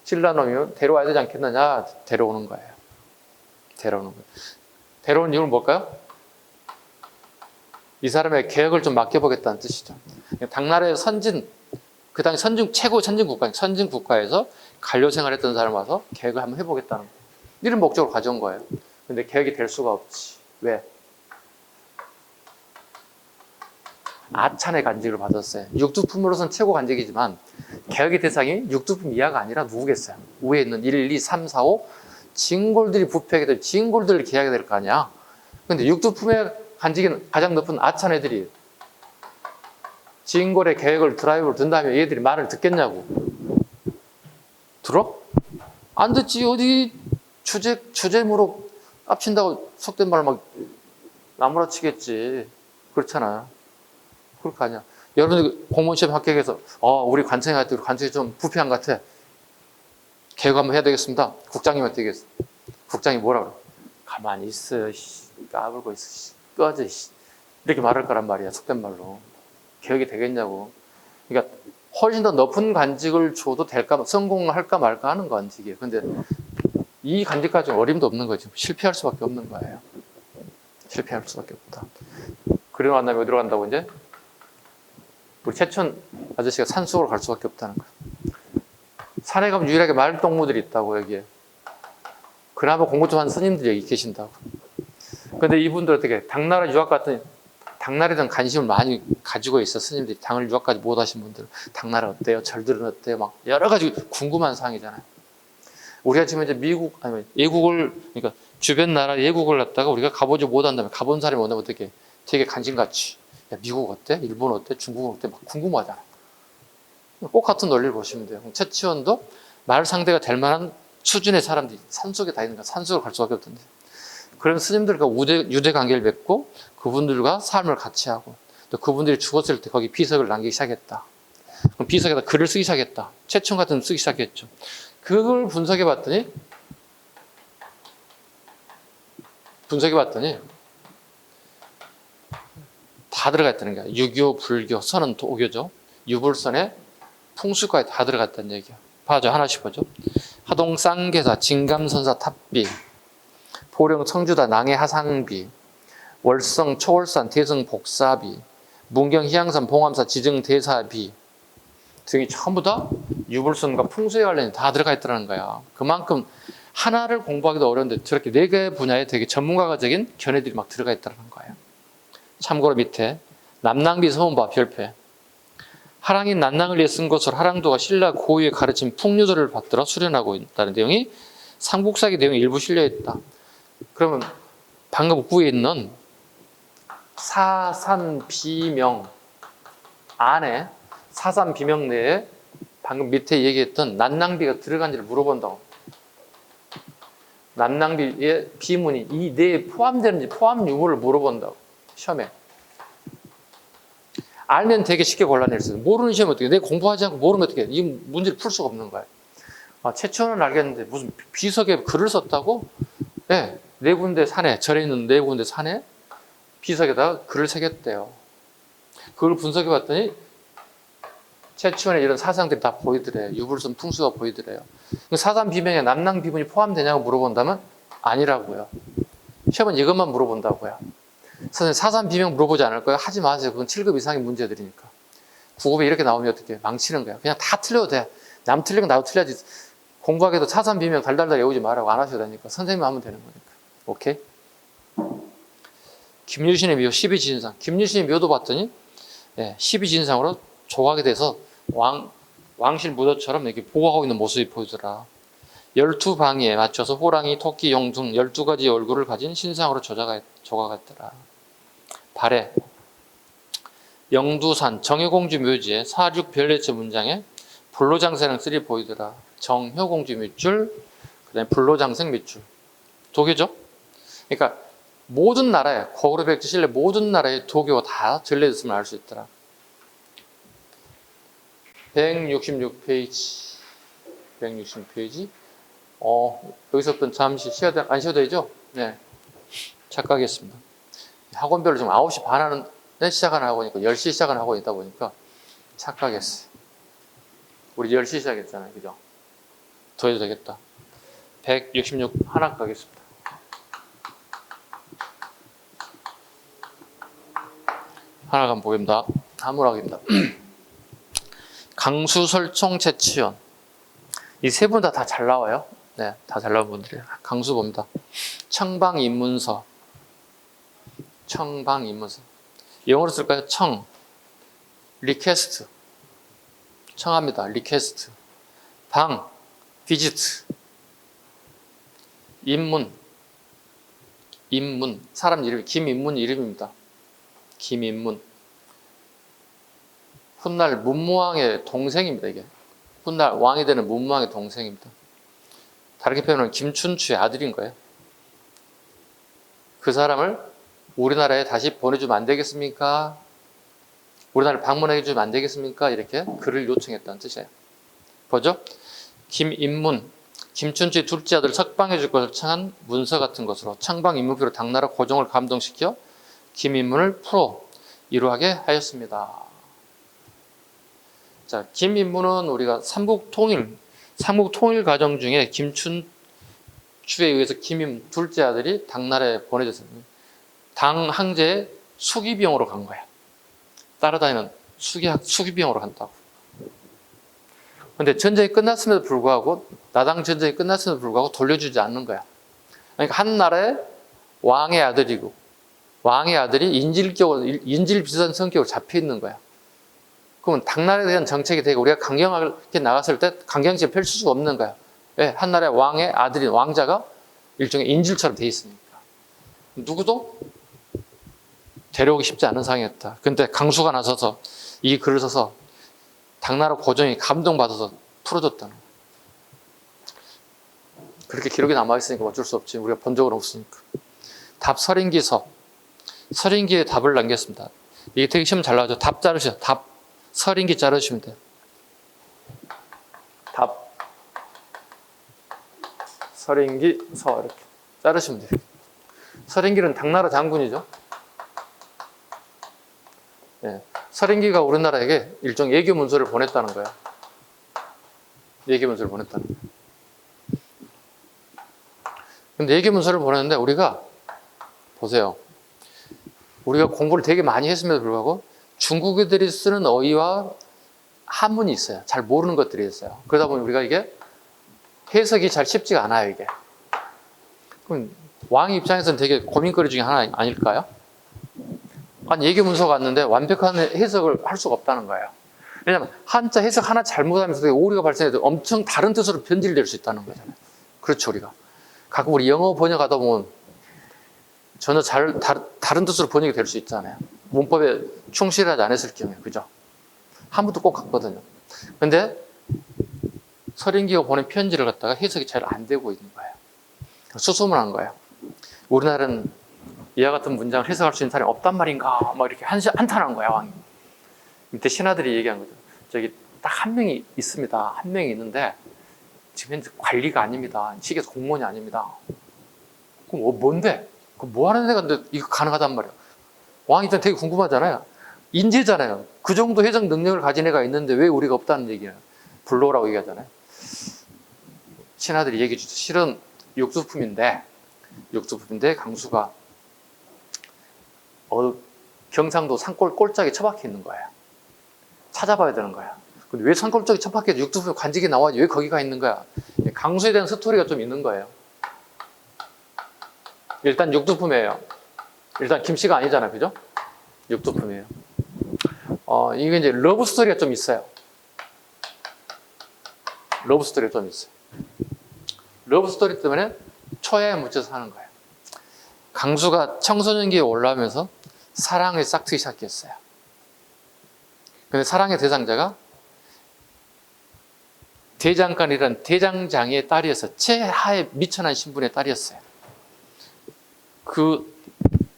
신라 놈이면 데려와야 되지 않겠느냐? 데려오는 거예요. 데려오는 이유는 뭘까요? 이 사람의 계획을 좀 맡겨보겠다는 뜻이죠. 당나라의 그 당시 최고 선진 국가에서 관료 생활했던 사람 와서 계획을 한번 해보겠다는 거예요. 이런 목적으로 가져온 거예요. 근데 계획이 될 수가 없지. 왜? 아찬의 간직을 받았어요. 육두품으로서는 최고 간직이지만 개혁의 대상이 육두품 이하가 아니라 누구겠어요? 위에 있는 1, 2, 3, 4, 5 진골들이 부패하게 될 진골들을 계약해야 될 거 아니야. 근데 육두품의 간직이 가장 높은 아찬 애들이 진골의 계획을 드라이브를 든 다음에 얘들이 말을 듣겠냐고. 들어? 안 듣지. 어디 주제무로 깝친다고 속된 말 막 나무라치겠지. 그렇잖아. 그럴 거 아니야. 여러분 공무원 시험 합격해서 우리 관청이 좀 부패한 것 같아. 개혁 한번 해야 되겠습니다. 국장님한테 얘기했어. 국장이 뭐라 그래? 가만히 있어. 까불고 있어. 꺼져. 이렇게 말할 거란 말이야. 속된 말로. 개혁이 되겠냐고. 그러니까 훨씬 더 높은 간직을 줘도 될까, 성공할까 말까 하는 간직이에요. 근데 이 간직까지는 어림도 없는 거지. 실패할 수밖에 없는 거예요. 실패할 수밖에 없다. 그리고 난 다음에 어디로 간다고 이제? 우리 최천 아저씨가 산속으로 갈 수밖에 없다는 거예요. 산에 가면 유일하게 말동무들이 있다고 여기에. 그나마 공부 좀 한 스님들이 여기 계신다고. 근데 이분들 어떻게 당나라 유학 같은 당나라에 대한 관심을 많이 가지고 있어. 스님들이 당을 유학까지 못 하신 분들 당나라 어때요? 절들은 어때요? 막 여러 가지 궁금한 사항이잖아요. 우리가 지금 이제 미국 아니면 예국을 그러니까 주변 나라 예국을 갖다가 우리가 가보지 못한다면 가본 사람이 오면 어떻게 되게 관심같이 야, 미국 어때? 일본 어때? 중국 어때? 막 궁금하잖아. 꼭 같은 논리를 보시면 돼요. 채치원도 말 상대가 될 만한 수준의 사람들이 산속에 다 있는 거야. 산속을 갈 수밖에 없던데. 그런 스님들과 유대 관계를 맺고 그분들과 삶을 같이 하고 또 그분들이 죽었을 때 거기 비석을 남기기 시작했다. 그럼 비석에다 글을 쓰기 시작했다. 채청 같은 거 쓰기 시작했죠. 그걸 분석해 봤더니 다 들어가 있다는 거야. 유교, 불교, 선은 도교죠. 유불선에 풍수까지 다 들어갔다는 얘기야. 봐줘. 하나씩 보죠. 하동 쌍계사, 진감선사 탑비, 보령 청주다 낭해 하상비, 월성 초월산 대성 복사비, 문경 희양산 봉암사 지정 대사비 등이 전부 다 유불선과 풍수에 관련이 다 들어가 있다는 거야. 그만큼 하나를 공부하기도 어려운데 저렇게 4개 분야에 되게 전문가적인 견해들이 막 들어가 있다는 거예요. 참고로 밑에 남낭비 서문봐 별표. 하랑이 난낭을 위해 쓴 것으로 하랑도가 신라 고유의 가르침 풍류도를 받들어 수련하고 있다는 내용이 삼국사기 내용이 일부 실려 있다. 그러면 방금 구에 있는 사산비명 안에 사산비명 내에 방금 밑에 얘기했던 난낭비가 들어간지를 물어본다고. 난낭비의 비문이 이 내에 포함되는지 포함 유무를 물어본다고. 시험에. 알면 되게 쉽게 골라낼 수 있어요. 모르는 시험은 어떻게 해? 내가 공부하지 않고 모르면 어떻게 해? 이 문제를 풀 수가 없는 거예요. 최초는 알겠는데 무슨 비석에 글을 썼다고? 네, 4군데 산에 절에 있는 4군데 산에 비석에다가 글을 새겼대요. 그걸 분석해 봤더니 최초에 이런 사상들이 다 보이더래요. 유불선 풍수가 보이더래요. 사산 비명에 남낭 비문이 포함되냐고 물어본다면 아니라고요. 시험은 이것만 물어본다고요. 선생님 사산 비명 물어보지 않을 거예요? 하지 마세요. 그건 7급 이상의 문제들이니까. 9급에 이렇게 나오면 어떻게 망치는 거야. 그냥 다 틀려도 돼. 남 틀리고 나도 틀려야지. 공부하기도 사산 비명 달달달 외우지 말라고 안 하셔도 되니까. 선생님이 하면 되는 거니까. 오케이? 김유신의 묘 12진상. 김유신의 묘도 봤더니 12진상으로 조각이 돼서 왕실 무도처럼 이렇게 보호하고 있는 모습이 보이더라. 12방위에 맞춰서 호랑이, 토끼, 용 등 12가지 얼굴을 가진 신상으로 조각했더라. 발해 영두산 정효공주 묘지에 사륙 별내체 문장에 불로장생을 쓰리 보이더라. 정효공주 밑줄, 그 다음에 불로장생 밑줄. 도교죠? 그러니까 모든 나라에, 거구로 백제 신라 모든 나라의 도교가 다 전래됐음을 알 수 있더라. 166페이지. 166페이지. 여기서부터 잠시 안 쉬어도 되죠? 네. 착각했습니다. 학원별로 지금 9시 반 하는 시작하는 학원이니까 10시 시작하는 학원이 있다 보니까 착각했어요. 우리 10시 시작했잖아요. 그죠? 더 해도 되겠다. 166 하나 가겠습니다. 하나 가면 보입니다. 하무락입니다. 강수, 설총, 채치원. 이 세 분 다 잘 나와요. 네, 다 잘 나온 분들이에요. 강수 봅니다. 청방인문서. 청방인문서. 영어로 쓸까요? 리퀘스트. 청합니다. 리퀘스트. 방, 비지트. 입문. 입문. 사람 이름, 김인문 이름입니다. 김인문. 훗날 문무왕의 동생입니다, 이게. 훗날 왕이 되는 문무왕의 동생입니다. 다르게 표현하면 김춘추의 아들인 거예요. 그 사람을 우리나라에 다시 보내주면 안 되겠습니까? 우리나라를 방문해 주면 안 되겠습니까? 이렇게 글을 요청했다는 뜻이에요. 보죠? 김인문, 김춘추의 둘째 아들 석방해 줄 것을 청한 문서 같은 것으로 청방 임무표로 당나라 고종을 감동시켜 김인문을 풀어 이루하게 하였습니다. 자, 김인문은 우리가 삼국 통일 과정 중에 김춘추에 의해서 김인문 둘째 아들이 당나라에 보내졌습니다. 당 황제의 수기비용으로 간 거야. 따라다니는 수기비용으로 간다고. 근데 전쟁이 끝났음에도 불구하고, 나당 전쟁이 끝났음에도 불구하고 돌려주지 않는 거야. 그러니까 한 나라의 왕의 아들이고, 왕의 아들이 인질 비슷한 성격으로 잡혀 있는 거야. 그러면 당나라에 대한 정책이 되고 우리가 강경하게 나갔을 때 강경책을 펼칠 수가 없는 거야. 왜? 한 나라의 왕의 아들인 왕자가 일종의 인질처럼 돼 있으니까. 누구도 데려오기 쉽지 않은 상황이었다. 그런데 강수가 나서서 이 글을 써서 당나라 고종이 감동받아서 풀어줬다는 거야. 그렇게 기록이 남아있으니까 어쩔 수 없지. 우리가 본 적은 없으니까. 답 서린기서. 서린기에 답을 남겼습니다. 이게 되게 시험 잘 나오죠. 답 자르시죠. 답 서린기 자르시면 돼요. 답 서린기 서 이렇게 자르시면 돼요. 서린기는 당나라 장군이죠. 예. 서린기가 우리나라에게 일종 예교 문서를 보냈다는 거예요. 예교 문서를 보냈다는 거예요. 근데 예교 문서를 보냈는데 우리가 보세요. 우리가 공부를 되게 많이 했음에도 불구하고 중국 애들이 쓰는 어휘와 한문이 있어요. 잘 모르는 것들이 있어요. 그러다 보니 우리가 이게 해석이 잘 쉽지가 않아요, 이게. 그럼 왕 입장에서는 되게 고민거리 중에 하나 아닐까요? 아니, 예교 문서가 왔는데 완벽한 해석을 할 수가 없다는 거예요. 왜냐하면 한자 해석 하나 잘못하면서 오류가 발생해도 엄청 다른 뜻으로 변질될 수 있다는 거잖아요. 그렇죠, 우리가. 가끔 우리 영어 번역하다 보면 전혀 다른 뜻으로 번역이 될 수 있잖아요. 문법에 충실하지 않았을 경우에, 그죠? 한문도 꼭 같거든요. 근데 서린기가 보낸 편지를 갖다가 해석이 잘 안 되고 있는 거예요. 수소문한 거예요. 우리나라는 이와 같은 문장을 해석할 수 있는 사람이 없단 말인가? 막 이렇게 한탄한 거야, 왕이. 밑에 신하들이 얘기한 거죠. 저기 딱 한 명이 있습니다. 한 명이 있는데 지금 현재 관리가 아닙니다. 시계에서 공무원이 아닙니다. 그럼 뭔데? 그럼 뭐 하는 애가 근데 이거 가능하단 말이야. 왕이 일단 되게 궁금하잖아요. 인재잖아요. 그 정도 해석 능력을 가진 애가 있는데 왜 우리가 없다는 얘기예요. 불로라고 얘기하잖아요. 신하들이 얘기해 주죠. 실은 육수품인데 강수가 경상도 산골 꼴짝에 처박혀 있는 거예요. 찾아봐야 되는 거야. 근데 왜 산골 쪽에 처박혀 있는 육수품 관직이 나와야지 왜 거기가 있는 거야? 강수에 대한 스토리가 좀 있는 거예요. 일단 육두품이에요. 일단 김씨가 아니잖아요, 그죠? 육두품이에요. 이게 이제 러브 스토리가 좀 있어요. 러브 스토리가 좀 있어요. 러브 스토리 때문에 초야에 묻혀서 하는 거예요. 강수가 청소년기에 올라오면서 사랑을 싹트기 시작했어요. 근데 사랑의 대상자가 대장간이라는 대장장이의 딸이어서 최하의 미천한 신분의 딸이었어요. 그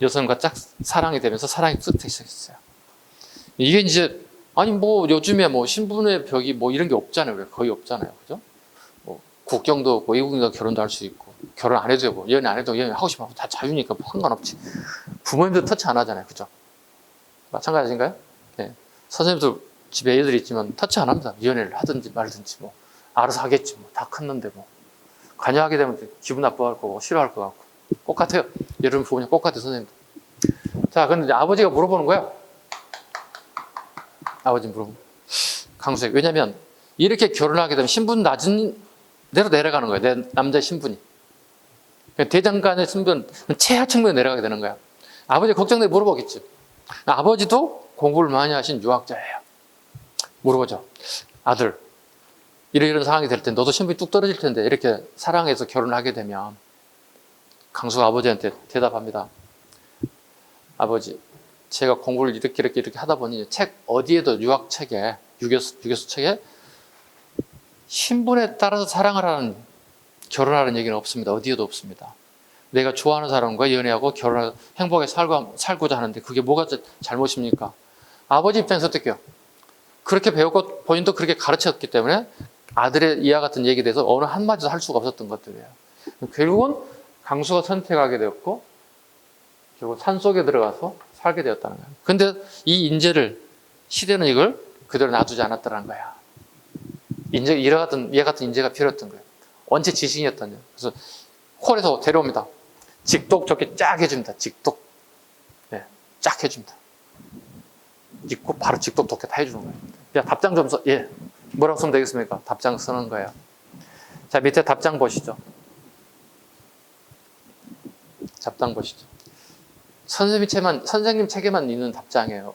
여성과 짝 사랑이 되면서 사랑이 싹트기 시작했어요. 이게 이제 아니 뭐 요즘에 뭐 신분의 벽이 뭐 이런 게 없잖아요. 거의 없잖아요. 그죠? 뭐 국경도 없고 외국인과 결혼도 할 수 있고 결혼 안 해도 되고 연애 안 해도 연애 하고 싶으면 다 자유니까 뭐 상관없지. 부모님도 터치 안 하잖아요. 그죠? 마찬가지인가요? 네. 선생님도 집에 애들이 있지만 터치 안 합니다. 연애를 하든지 말든지 뭐 알아서 하겠지 뭐 다 컸는데 뭐 관여하게 되면 기분 나빠할 거고 싫어할 것 같고 똑같아요. 여러분 부모님 똑같아요. 선생님도. 자, 근데 이제 아버지가 물어보는 거야. 아버지 물어보고 강수에게. 왜냐면 이렇게 결혼하게 되면 신분 낮은 대로 내려가는 거예요. 내 남자의 신분이. 대장간의 신분 최하 측면에 내려가게 되는 거야. 아버지 걱정돼 물어보겠지. 아버지도 공부를 많이 하신 유학자예요. 물어보죠. 아들, 이런 상황이 될 텐데, 너도 신분이 뚝 떨어질 텐데, 이렇게 사랑해서 결혼을 하게 되면, 강수가 아버지한테 대답합니다. 아버지, 제가 공부를 이렇게 하다 보니 책 어디에도 유학책에, 유교수 책에 신분에 따라서 사랑을 하는, 결혼하는 얘기는 없습니다. 어디에도 없습니다. 내가 좋아하는 사람과 연애하고 결혼하고 행복하게 살고자 하는데 그게 뭐가 잘못입니까? 아버지 입장에서 어떻게요? 그렇게 배웠고 본인도 그렇게 가르쳤기 때문에 아들의 이와 같은 얘기에 대해서 어느 한마디도 할 수가 없었던 것들이에요. 결국은 강수가 선택하게 되었고 결국 산속에 들어가서 살게 되었다는 거예요. 근데 이 인재를, 시대는 이걸 그대로 놔두지 않았다는 거야. 이와 같은 인재가 필요했던 거예요. 원체 지식인이었던 거예요. 그래서 콜에서 데려옵니다. 직독 좋게 쫙 해줍니다. 직독. 네, 쫙 해줍니다. 읽고 바로 직독 좋게 다 해주는 거예요. 야, 답장 좀 써. 예. 뭐라고 쓰면 되겠습니까? 답장 쓰는 거예요. 자, 밑에 답장 보시죠. 답장 보시죠. 선생님 책에만 있는 답장이에요.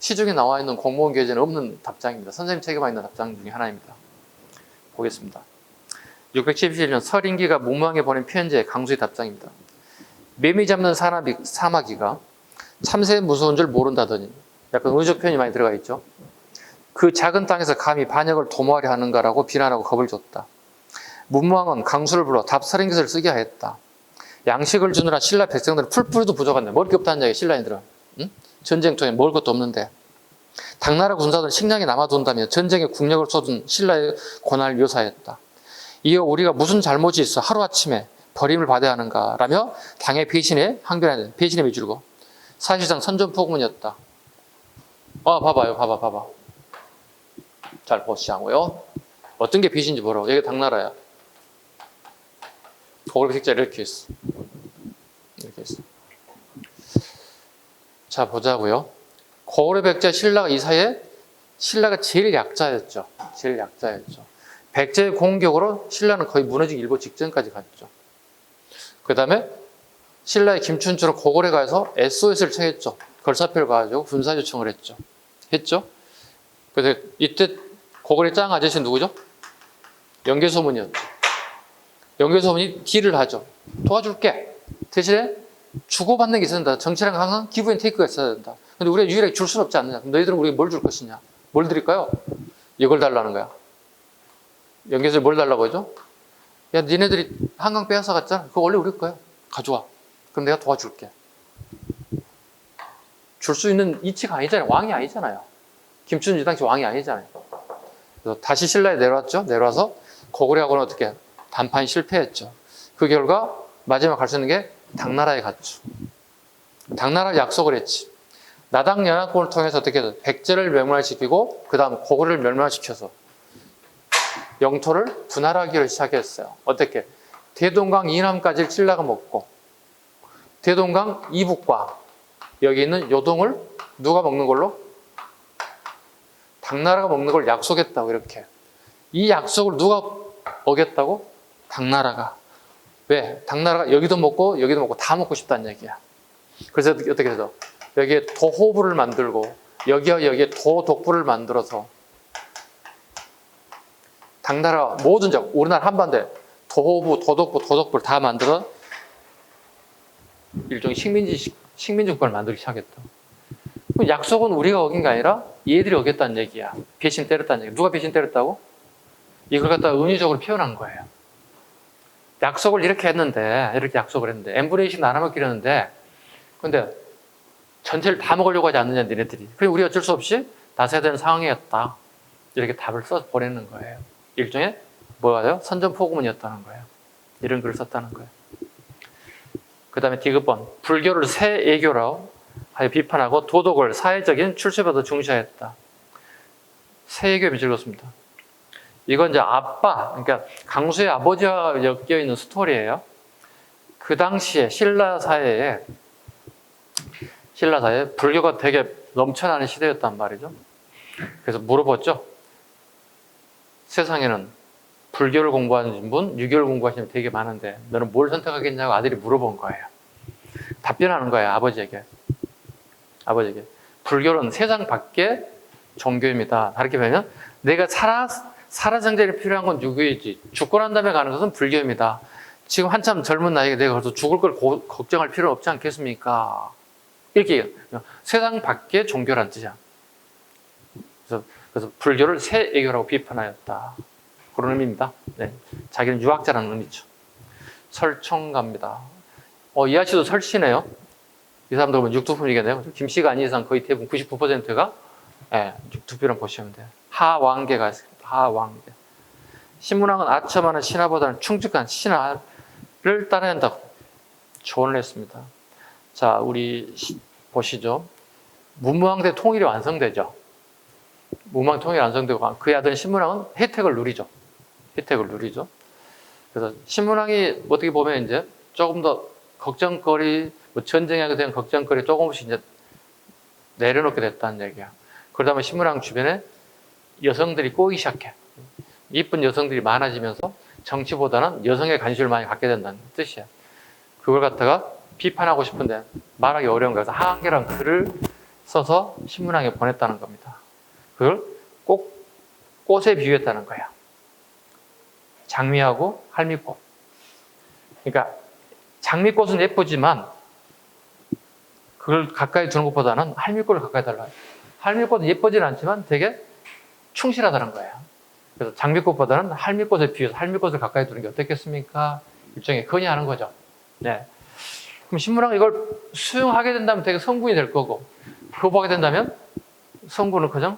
시중에 나와 있는 공무원 교재는 없는 답장입니다. 선생님 책에만 있는 답장 중에 하나입니다. 보겠습니다. 677년 설인기가 문무왕에 보낸 편지의 강수의 답장입니다. 매미 잡는 사마귀가 참새 무서운 줄 모른다더니, 약간 의적 표현이 많이 들어가 있죠. 그 작은 땅에서 감히 반역을 도모하려 하는가라고 비난하고 겁을 줬다. 문무왕은 강수를 불러 답설인기를 쓰게 하였다. 양식을 주느라 신라 백성들은 풀뿌리도 부족한데 먹을 게 없다는 얘기야. 신라인들은 전쟁통에 먹을 것도 없는데 당나라 군사들은 식량이 남아돈다며 전쟁에 국력을 쏟은 신라의 고난을 묘사했다. 이어 우리가 무슨 잘못이 있어 하루아침에 버림을 받아야 하는가 라며 당의 배신에 항변하는, 배신에 미줄고 사실상 선전포고문이었다. 봐봐. 잘 보시자고요. 어떤 게 배신인지 보라고. 여기 당나라야. 고구려 백자 이렇게 있어. 이렇게 있어. 자, 보자고요. 고구려 백자 신라가 이 사이에 신라가 제일 약자였죠. 백제의 공격으로 신라는 거의 무너지기 일보 직전까지 갔죠. 그 다음에 신라의 김춘추는 고구려에 가서 SOS를 청했죠. 걸사표를 가지고 군사 요청을 했죠. 그래서 이때 고구려 짱 아저씨 누구죠? 연개소문이었죠. 연개소문이 딜을 하죠. 도와줄게. 대신에 주고받는 게 있어야 된다. 정치랑 항상 기브 앤 테이크가 있어야 된다. 근데 우리가 유일하게 줄 수는 없지 않느냐. 너희들은 우리가 뭘 줄 것이냐. 뭘 드릴까요? 이걸 달라는 거야. 연개소에 뭘 달라고 하죠? 야, 니네들이 한강 빼앗아 갔잖아. 그거 원래 우리 거야. 가져와. 그럼 내가 도와줄게. 줄 수 있는 이치가 아니잖아요. 왕이 아니잖아요. 김춘지 당시 왕이 아니잖아요. 그래서 다시 신라에 내려왔죠. 내려와서 고구려하고는 어떻게談判이 실패했죠. 그 결과 마지막 갈 수 있는 게 당나라에 갔죠. 당나라 약속을 했지. 나당 연합군을 통해서 어떻게 해서 백제를 멸망시키고 그 다음 고구려를 멸망시켜서 영토를 분할하기를 시작했어요. 어떻게? 대동강 이남까지 신라가 먹고 대동강 이북과 여기 있는 요동을 누가 먹는 걸로? 당나라가 먹는 걸 약속했다고. 이렇게 이 약속을 누가 어겼다고? 당나라가. 왜? 당나라가 여기도 먹고 다 먹고 싶다는 얘기야. 그래서 어떻게 해서 여기에 도호부를 만들고 여기와 여기에 도독부를 만들어서 당나라 모든 적 우리나라 한반도에 도호부, 도독부를 다 만들어 일종의 식민지국가를 만들기 시작했다. 그럼 약속은 우리가 어긴 게 아니라 얘들이 어겼다는 얘기야. 배신 때렸다는 얘기야. 누가 배신 때렸다고? 이걸 갖다가 은유적으로 표현한 거예요. 약속을 이렇게 약속을 했는데 n분의 1씩 나눠 먹기로 했는데 근데 전체를 다 먹으려고 하지 않느냐 니네들이. 그래서 우리가 어쩔 수 없이 나서야 되는 상황이었다. 이렇게 답을 써서 보내는 거예요. 일종의 뭐가요? 선전포고문이었다는 거예요. 이런 글을 썼다는 거예요. 그 다음에 디귿번 불교를 새애교라고 하여 비판하고 도덕을 사회적인 출세보다 중시하였다. 새애교에 비틀었습니다. 이건 이제 그러니까 강수의 아버지와 엮여 있는 스토리예요. 그 당시에 신라 사회에 불교가 되게 넘쳐나는 시대였단 말이죠. 그래서 물어봤죠. 세상에는 불교를 공부하는 분, 유교를 공부하시는 분 되게 많은데 너는 뭘 선택하겠냐고 아들이 물어본 거예요. 답변하는 거예요. 아버지에게. 불교는 세상 밖에 종교입니다. 다르게 말하면 내가 살아생전에 필요한 건 유교이지 죽고 난 다음에 가는 것은 불교입니다. 지금 한참 젊은 나이에 내가 그래서 죽을 걸 걱정할 필요 없지 않겠습니까? 이렇게 얘기해요. 세상 밖의 종교란 뜻이야. 그래서 불교를 새 애교라고 비판하였다. 그런 의미입니다. 네. 자기는 유학자라는 의미죠. 설총가입니다. 이 아씨도 설씨네요. 이 사람들 보면 육두품이겠네요. 김씨가 아닌 이상 거의 대부분 99%가 육두비랑 보시면 돼요. 하왕계가 있습니다. 하왕계. 신문왕은 아첨하는 신하보다는 충직한 신하를 따라야 한다고 조언을 했습니다. 자, 우리 보시죠. 문무왕대 통일이 완성되죠. 문무왕 통일이 완성되고 그의 아들 신문왕은 혜택을 누리죠. 그래서 신문왕이 어떻게 보면 이제 조금 더 걱정거리, 전쟁에 대한 걱정거리 조금씩 이제 내려놓게 됐다는 얘기야. 그러다 보면 신문왕 주변에 여성들이 꼬이기 시작해. 이쁜 여성들이 많아지면서 정치보다는 여성에 관심을 많이 갖게 된다는 뜻이야. 그걸 갖다가 비판하고 싶은데 말하기 어려운 거여서 하한계라는 글을 써서 신문왕에 보냈다는 겁니다. 그걸 꼭 꽃에 비유했다는 거야. 장미하고 할미꽃. 그러니까 장미꽃은 예쁘지만 그걸 가까이 두는 것보다는 할미꽃을 가까이 달라요. 할미꽃은 예쁘지는 않지만 되게 충실하다는 거예요. 그래서 장미꽃보다는 할미꽃에 비해서 할미꽃을 가까이 두는 게 어떻겠습니까? 일종의 건의하는 거죠. 네. 그럼 신문왕이 이걸 수용하게 된다면 되게 성군이 될 거고, 거부하게 된다면 성군은 그냥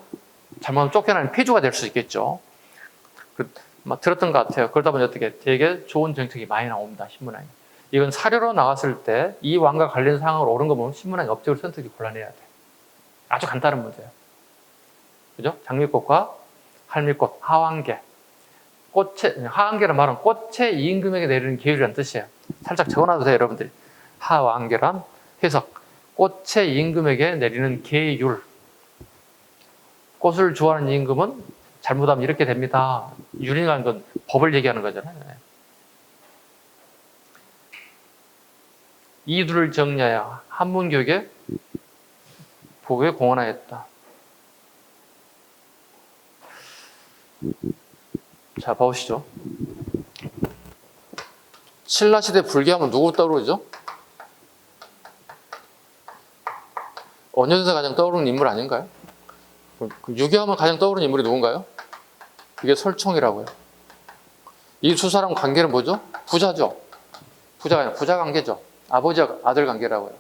잘못하면 쫓겨나는 폐주가 될 수 있겠죠. 막 들었던 것 같아요. 그러다 보니 어떻게 되게 좋은 정책이 많이 나옵니다. 신문왕이. 이건 사료로 나왔을 때 이 왕과 관련 사항을 옳은 거 보면 신문왕이 업적을 선택이 곤란해야 돼. 아주 간단한 문제예요. 그죠? 장미꽃과 할미꽃, 하완계. 하완계란 말은 꽃의 임금에게 내리는 계율이라는 뜻이에요. 살짝 적어놔도 돼요, 여러분들이. 하완계란 해석. 꽃의 임금에게 내리는 계율. 꽃을 좋아하는 임금은 잘못하면 이렇게 됩니다. 율이라는 건 법을 얘기하는 거잖아요. 이두를 정리하여 한문교육에 보고에 공헌하였다. 자, 봐보시죠. 신라시대 불교하면 누구 떠오르죠? 언연에서 가장 떠오르는 인물 아닌가요? 유교하면 가장 떠오르는 인물이 누군가요? 이게 설총이라고요. 이 두 사람 관계는 뭐죠? 부자죠. 부자 관계죠. 아버지와 아들 관계라고요.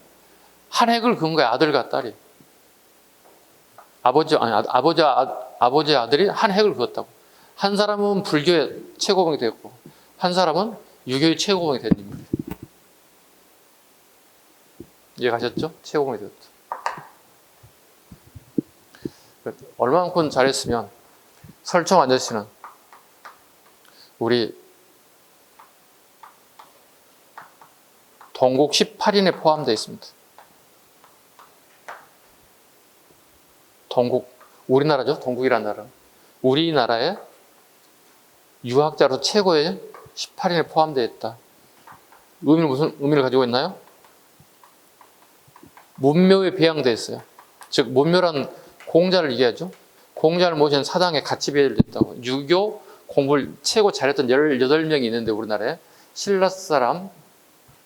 한 획을 그은 거야, 아들과 딸이. 아버지의 아들이 한 획을 그었다고. 한 사람은 불교의 최고봉이 되었고, 한 사람은 유교의 최고봉이 된 인물이에요. 이해가셨죠? 최고봉이 되었죠. 얼마만큼 잘했으면 설총 아저씨는 우리 동국 18인에 포함되어 있습니다. 동국, 우리나라죠. 동국이라는 나라. 우리나라에 유학자로 최고의 18인에 포함되어 있다. 의미는 무슨 의미를 가지고 있나요? 문묘에 배양되어 있어요. 즉 문묘란 공자를 얘기하죠. 공자를 모신 사당에 같이 배열됐다고. 유교 공부를 최고 잘했던 18명이 있는데 우리나라에 신라 사람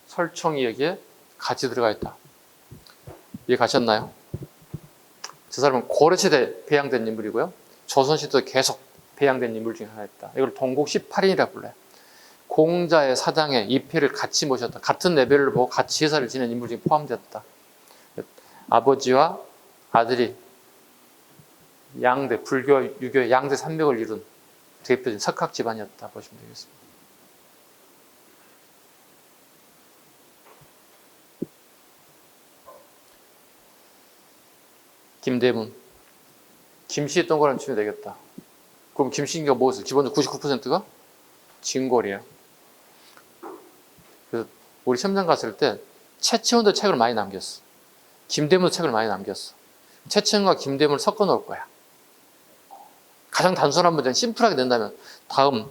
설총이 여기에 같이 들어가 있다. 이해 가셨나요? 저 사람은 고려시대에 배양된 인물이고요. 조선시대도 계속 배양된 인물 중에 하나였다. 이걸 동국 18인이라고 불러요. 공자의 사당에 이패를 같이 모셨다. 같은 레벨을 보고 같이 제사를 지낸 인물 중에 포함되었다. 아버지와 아들이 양대, 불교, 유교의 양대 산맥을 이룬 대표적인 석학 집안이었다 보시면 되겠습니다. 김대문. 김씨의 동그라미 치면 되겠다. 그럼 김씨가 뭐였어요? 기본적으로 99%가 진골이에요. 그래서 우리 시험장 갔을 때 최치원도 책을 많이 남겼어. 김대문도 책을 많이 남겼어. 최치원과 김대문을 섞어 놓을 거야. 가장 단순한 문제는 심플하게 된다면 다음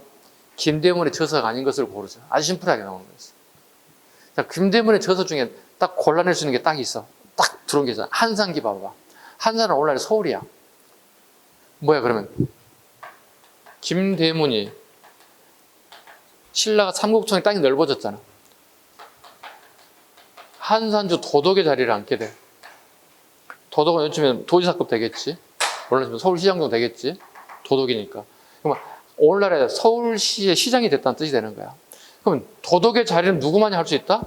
김대문의 저서가 아닌 것을 고르죠. 아주 심플하게 나오는 거였어. 자, 김대문의 저서 중에 딱 골라낼 수 있는 게 딱 있어. 딱 들어온 게 있어. 한산기 봐봐. 한산은 오늘날 서울이야. 뭐야 그러면? 김대문이 신라가 삼국천이 땅이 넓어졌잖아. 한산주 도덕의 자리를 앉게 돼. 도덕은 요즘에 도지사급 되겠지. 물론 서울시장 정도 되겠지. 도덕이니까. 그럼 오늘날에 서울시의 시장이 됐다는 뜻이 되는 거야. 그럼 도덕의 자리는 누구만이 할 수 있다?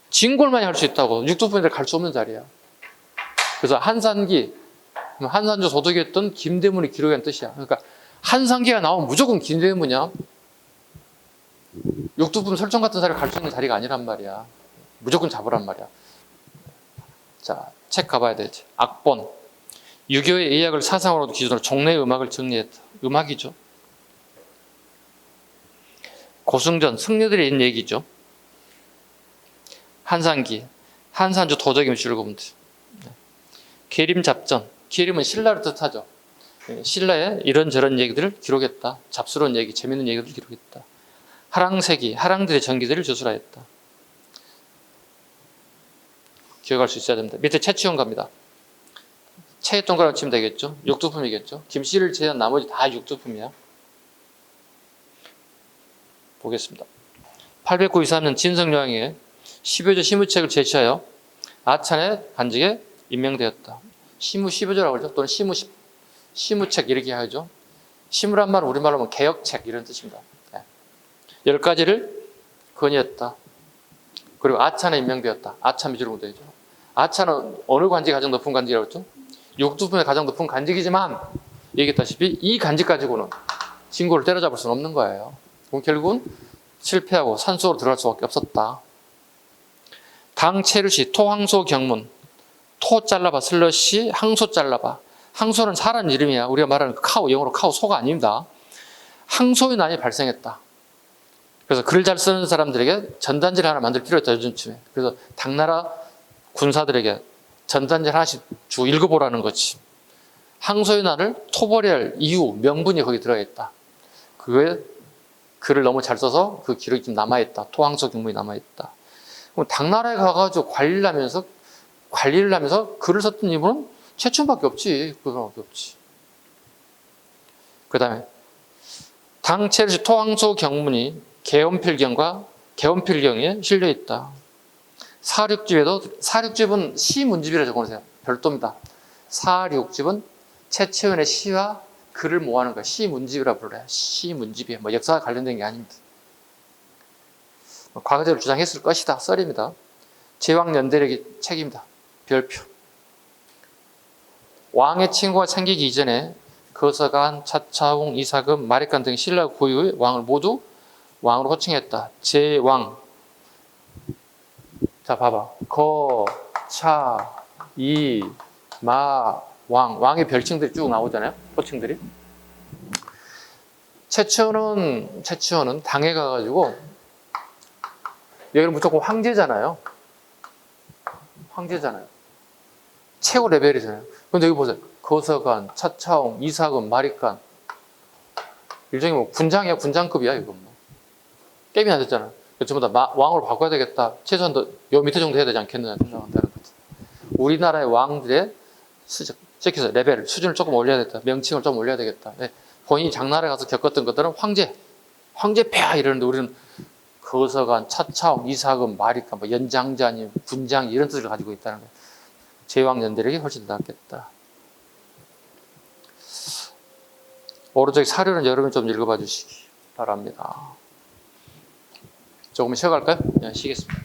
진골만이 할 수 있다고. 육두분들 갈 수 없는 자리야. 그래서 한산기, 한산주 도덕이었던 김대문이 기록한 뜻이야. 그러니까 한산기가 나오면 무조건 김대문이야. 육두분 설정 같은 자리를 갈 수 있는 자리가 아니란 말이야. 무조건 잡으란 말이야. 자, 책 가봐야 되지. 악본. 유교의 의학을 사상으로 기준으로 종래의 음악을 정리했다. 음악이죠. 고승전, 승려들이 있는 얘기죠. 한산기, 한산주 도덕임을 줄고 보면 돼요. 계림잡전, 계림은 신라를 뜻하죠. 신라의 이런저런 얘기들을 기록했다. 잡스러운 얘기, 재밌는 얘기들을 기록했다. 하랑세기, 하랑들의 전기들을 주술하였다. 기억할 수 있어야 됩니다. 밑에 채취원 갑니다. 채에 동그라미 치면 되겠죠. 육두품이겠죠. 김씨를 제외한 나머지 다 육두품이야. 보겠습니다. 893년 진성여왕이 10여조 시무책을 제시하여 아찬의 관직에 임명되었다. 시무 10여조라고 그러죠. 또는 시무책 이렇게 하죠. 시무란 말은 우리말로 하면 개혁책 이런 뜻입니다. 10가지를 건의했다. 그리고 아찬에 임명되었다. 아찬 위주로 되죠. 아찬은 어느 관직이 가장 높은 관직이라고 했죠? 육두품의 가장 높은 관직이지만 얘기했다시피 이 관직 가지고는 진고를 때려잡을 수는 없는 거예요. 그럼 결국은 실패하고 산속으로 들어갈 수밖에 없었다. 당체르시 토항소 경문. 토 잘라봐 슬러시 항소 잘라봐. 항소는 사람 이름이야. 우리가 말하는 카우, 영어로 카우, 소가 아닙니다. 항소의 난이 발생했다. 그래서 글을 잘 쓰는 사람들에게 전단지를 하나 만들 필요가 있다, 요즘쯤에. 그래서 당나라 군사들에게 전단지를 하나씩 주 읽어보라는 거지. 항소의 난을 토벌할 이유, 명분이 거기 들어있다. 그거에 글을 너무 잘 써서 그 기록이 좀 남아있다. 토항소 경문이 남아있다. 그럼 당나라에 가가지고 관리를 하면서 글을 썼던 인물은 최춘밖에 없지. 그 사람밖에 없지. 그 다음에 당체르시 토항소 경문이 개원필경에 실려있다. 사륙집은 시문집이라 적어놓으세요. 별도입니다. 사륙집은 채채원의 시와 글을 모아하는 거야. 시문집이라 불러요. 시문집이에요. 뭐 역사와 관련된 게 아닙니다. 과거적으로 주장했을 것이다. 썰입니다. 제왕연대력의 책입니다. 별표. 왕의 친구가 생기기 이전에 거서간, 차차홍, 이사금, 마리간 등 신라 고유의 왕을 모두 왕으로 호칭했다. 제왕. 자, 봐봐. 거, 차, 이, 마, 왕. 왕의 별칭들이 쭉 나오잖아요. 호칭들이. 최치원은 당에 가가지고, 여기는 무조건 황제잖아요. 최고 레벨이잖아요. 근데 여기 보세요. 거서간, 차차홍, 이사금, 마리간. 일종의 뭐 군장이야, 군장급이야, 이건 뭐. 게임이 안 됐잖아. 전부 다 왕으로 바꿔야 되겠다. 최소한 요 밑에 정도 해야 되지 않겠느냐 생각한다는 거지. 우리나라의 왕들의 시켜서 레벨, 수준을 조금 올려야 되겠다. 명칭을 좀 올려야 되겠다. 네. 본인이 장나라에 가서 겪었던 것들은 황제폐하 이러는데 우리는 거서간, 차차홍, 이사금, 마리간, 뭐 연장자님, 군장 이런 뜻을 가지고 있다는 거예요. 제왕연대력이 훨씬 더 낫겠다. 오른쪽에 사료는 여러분이 좀 읽어봐 주시기 바랍니다. 조금 쉬어갈까요? 네, 쉬겠습니다.